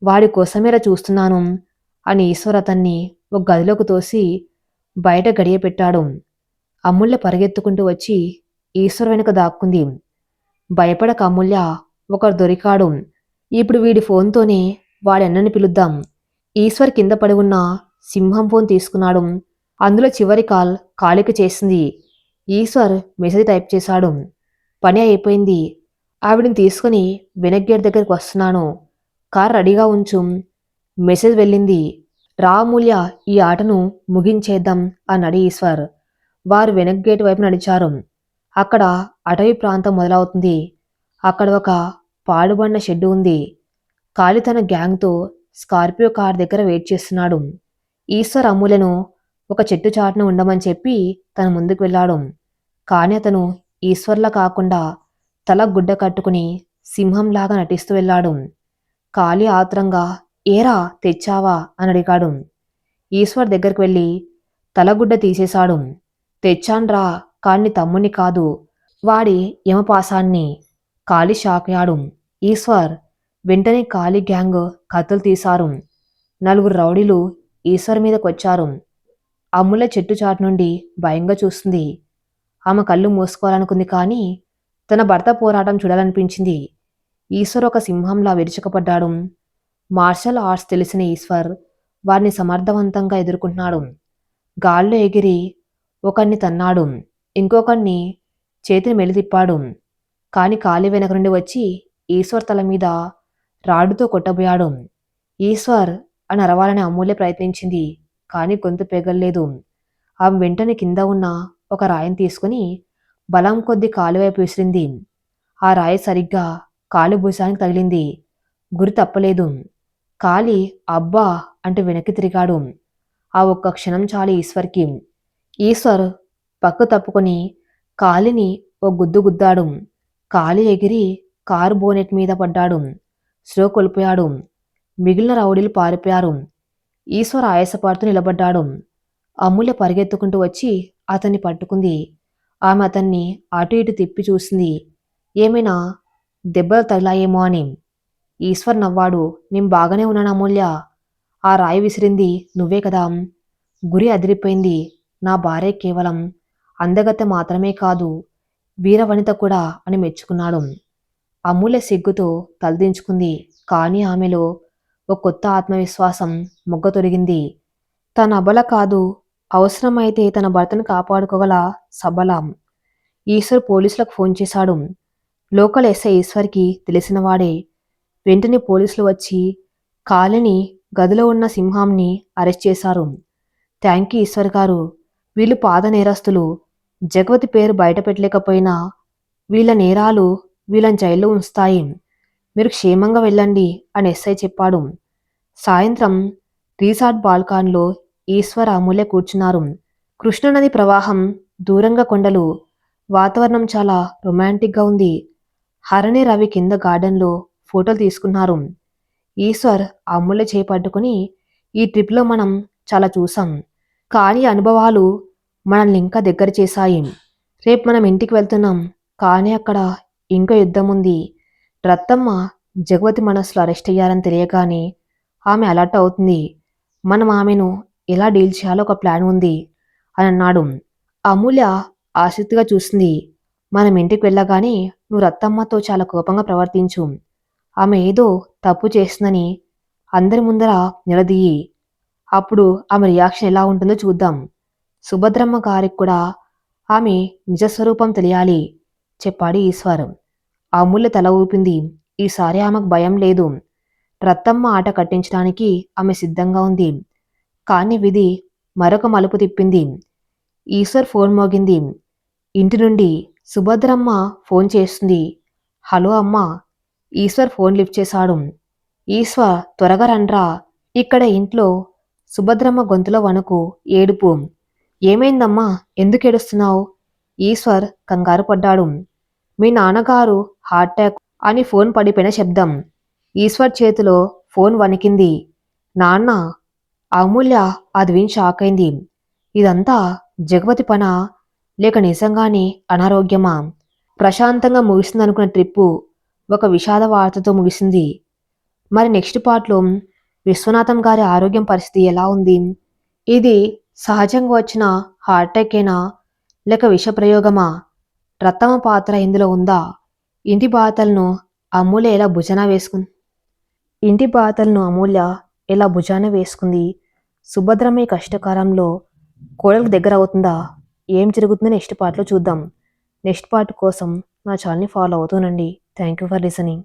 వాడి కోసమేరా చూస్తున్నాను అని ఈశ్వర్ అతన్ని ఒక గదిలోకి తోసి బయట గడియ పెట్టాడు. అమూల్య పరిగెత్తుకుంటూ వచ్చి ఈశ్వర్ వెనుక దాక్కుంది. భయపడక అమూల్య, ఒకరు దొరికాడు. ఇప్పుడు వీడి ఫోన్తోనే వాడెన్నని పిలుద్దాం. ఈశ్వర్ కింద పడి ఉన్న సింహం ఫోన్ తీసుకున్నాడు. అందులో చివరి కాల్ కాళిక చేసింది. ఈశ్వర్ మెసేజ్ టైప్ చేశాడు. పని అయిపోయింది. ఆవిడని తీసుకుని వెనక్ గేట్ దగ్గరికి వస్తున్నాను. కార్ రెడీగా ఉంచు. మెసేజ్ వెళ్ళింది. రా అమూల్య, ఈ ఆటను ముగించేద్దాం అన్నాడు ఈశ్వర్. వారు వెనక్ గేట్ వైపు నడిచారు. అక్కడ అటవీ ప్రాంతం మొదలవుతుంది. అక్కడ ఒక పాడుబడిన షెడ్డు ఉంది. కాళి తన గ్యాంగ్తో స్కార్పియో కార్ దగ్గర వెయిట్ చేస్తున్నాడు. ఈశ్వర్ అమూల్యను ఒక చెట్టు చాటున ఉండమని చెప్పి తన ముందుకు వెళ్ళాడు. కాని అతను ఈశ్వర్లా కాకుండా తల గుడ్డ కట్టుకుని సింహంలాగా నటిస్తూ వెళ్ళాడు. కాళి ఆత్రంగా ఏరా తెచ్చావా అని అడిగాడు. ఈశ్వర్ దగ్గరికి వెళ్ళి తలగుడ్డ తీసేశాడు. తెచ్చాన్రా, కాని తమ్ముణ్ణి కాదు, వాడి యమపాసాన్ని. కాళీ షాకయ్యాడు. ఈశ్వర్ వెంటనే కాళీ గ్యాంగ్ కత్తులు తీశారు. 4 రౌడీలు ఈశ్వర్ మీదకొచ్చారు. అమ్ముల చెట్టు చాటు నుండి భయంగా చూస్తుంది. ఆమె కళ్ళు మూసుకోవాలనుకుంది, కానీ తన భర్త పోరాటం చూడాలనిపించింది. ఈశ్వర్ ఒక సింహంలా విరుచుకుపడ్డాడు. మార్షల్ ఆర్ట్స్ తెలిసిన ఈశ్వర్ వారిని సమర్థవంతంగా ఎదుర్కొంటున్నాడు. గాల్లో ఎగిరి ఒకణ్ణి తన్నాడు, ఇంకొకణ్ణి చేతిని మెలితిప్పాడు. కాని కాలి వెనక నుండి వచ్చి ఈశ్వర్ తల మీద రాడుతో కొట్టబోయాడు. ఈశ్వర్ అని అరవాలని అమూల్య ప్రయత్నించింది, కానీ గొంతు పెగల్లేదు. ఆమె వెంటనే కింద ఉన్న ఒక రాయిని తీసుకుని బలం కొద్దీ కాలువైపు విసిరింది. ఆ రాయి సరిగ్గా కాలు భుజానికి తగిలింది. గురి తప్పలేదు. కాలి అబ్బా అంటూ వెనక్కి తిరిగాడు. ఆ ఒక్క క్షణం చాలు ఈశ్వర్కి. ఈశ్వర్ పక్కు తప్పుకొని కాలిని ఓ గుద్దు గుద్దాడు. కాలి ఎగిరి కారు బోనెట్ మీద పడ్డాడు. స్లో కోల్పోయాడు. మిగిలిన రౌడీలు పారిపోయారు. ఈశ్వర్ ఆయాసపడుతూ నిలబడ్డాడు. అమూల్య పరిగెత్తుకుంటూ వచ్చి అతన్ని పట్టుకుంది. ఆమె అతన్ని అటు ఇటు తిప్పి చూసింది, ఏమైనా దెబ్బలు తగిలాయేమో అని. ఈశ్వర్ నవ్వాడు. నేను బాగానే ఉన్నాను అమూల్య. ఆ రాయి విసిరింది నువ్వే కదా. గురి అదిరిపోయింది. నా భార్య కేవలం అందగత్తె మాత్రమే కాదు, వీరవనిత కూడా అని మెచ్చుకున్నాడు. అమూల్య సిగ్గుతో తలదించుకుంది, కానీ ఆమెలో ఒక కొత్త ఆత్మవిశ్వాసం మొగ్గ తొడిగింది. తన అబల కాదు, అవసరమైతే తన భర్తను కాపాడుకోగల సబల. ఈశ్వర్ పోలీసులకు ఫోన్ చేశాడు. లోకల్ ఎస్ఐ ఈశ్వర్కి తెలిసినవాడే. వెంటనే పోలీసులు వచ్చి కాలిని గదిలో ఉన్న సింహాన్ని అరెస్ట్ చేశారు. థ్యాంక్ యూ ఈశ్వర్ గారు. వీళ్ళు పాత నేరస్తులు. జగవతి పేరు బయట పెట్టలేకపోయినా వీళ్ళ నేరాలు వీళ్ళని జైల్లో ఉంచుతాయి. మీరు క్షేమంగా వెళ్ళండి అని ఎస్ఐ చెప్పాడు. సాయంత్రం రిసార్ట్ బాల్కాన్లో ఈశ్వర్ అమూల్య కూర్చున్నారు. కృష్ణానది ప్రవాహం, దూరంగా కొండలు. వాతావరణం చాలా రొమాంటిక్గా ఉంది. హరణి రవి కింద గార్డెన్లో ఫోటోలు తీసుకున్నారు. ఈశ్వర్ అమూల్య చేయి పట్టుకుని, ఈ ట్రిప్లో మనం చాలా చూసాం, కానీ అనుభవాలు మనల్ని ఇంకా దగ్గర చేశాయి. రేపు మనం ఇంటికి వెళ్తున్నాం, కానీ అక్కడ ఇంకో యుద్ధం ఉంది. రత్తమ్మ జగవతి మనసులో అరెస్ట్ అయ్యారని తెలియగానే ఆమె అలర్ట్ అవుతుంది. మనం ఆమెను ఎలా డీల్ చేయాలో ఒక ప్లాన్ ఉంది అని అన్నాడు. అమూల్య ఆసక్తిగా చూసింది. మనం ఇంటికి వెళ్ళగానే నువ్వు రత్తమ్మతో చాలా కోపంగా ప్రవర్తించు. ఆమె ఏదో తప్పు చేస్తుందని అందరి ముందర నిలదీయి. అప్పుడు ఆమె రియాక్షన్ ఎలా ఉంటుందో చూద్దాం. సుభద్రమ్మ గారికి కూడా ఆమె నిజస్వరూపం తెలియాలి చెప్పాడు ఈశ్వర్. అమూల్య తల ఊపింది. ఈసారి ఆమెకు భయం లేదు. రత్తమ్మ ఆట కట్టించడానికి ఆమె సిద్ధంగా ఉంది. కానీ విధి మరొక మలుపు తిప్పింది. ఈశ్వర్ ఫోన్ మోగింది. ఇంటి నుండి సుభద్రమ్మ ఫోన్ చేస్తుంది. హలో అమ్మా. ఈశ్వర్ ఫోన్ లిఫ్ట్ చేశాడు. ఈశ్వర్ త్వరగా రండ్రా. ఇక్కడ ఇంట్లో సుభద్రమ్మ గొంతులో వణుకు, ఏడుపు. ఏమైందమ్మా, ఎందుకు ఏడుస్తున్నావు? ఈశ్వర్ కంగారు పడ్డాడు. మీ నాన్నగారు హార్ట్ అటాక్ అని ఫోన్ పడిపోయిన శబ్దం. ఈశ్వర్ చేతిలో ఫోన్ వణికింది. నాన్న. అమూల్య అది విని షాక్ అయింది. ఇదంతా జగవతి పనా, లేక నిజంగానే అనారోగ్యమా? ప్రశాంతంగా ముగిసిందనుకున్న ట్రిప్పు ఒక విషాద వార్తతో ముగిసింది. మరి నెక్స్ట్ పార్ట్లో విశ్వనాథం గారి ఆరోగ్యం పరిస్థితి ఎలా ఉంది? ఇది సహజంగా వచ్చిన హార్ట్ అటాకేనా, లేక విషప్రయోగమా? రత్తమ పాత్ర ఇందులో ఉందా? ఇంటి బాధలను అమూల్య ఎలా భుజాన వేసుకుంది? సుభద్రమ్మ ఈ కష్టకాలంలో కోడలకు దగ్గర అవుతుందా? ఏం జరుగుతుందో నెక్స్ట్ పార్ట్లో చూద్దాం. నెక్స్ట్ పార్ట్ కోసం నా ఛానల్ని ఫాలో అవుతూనండి. Thank you for listening.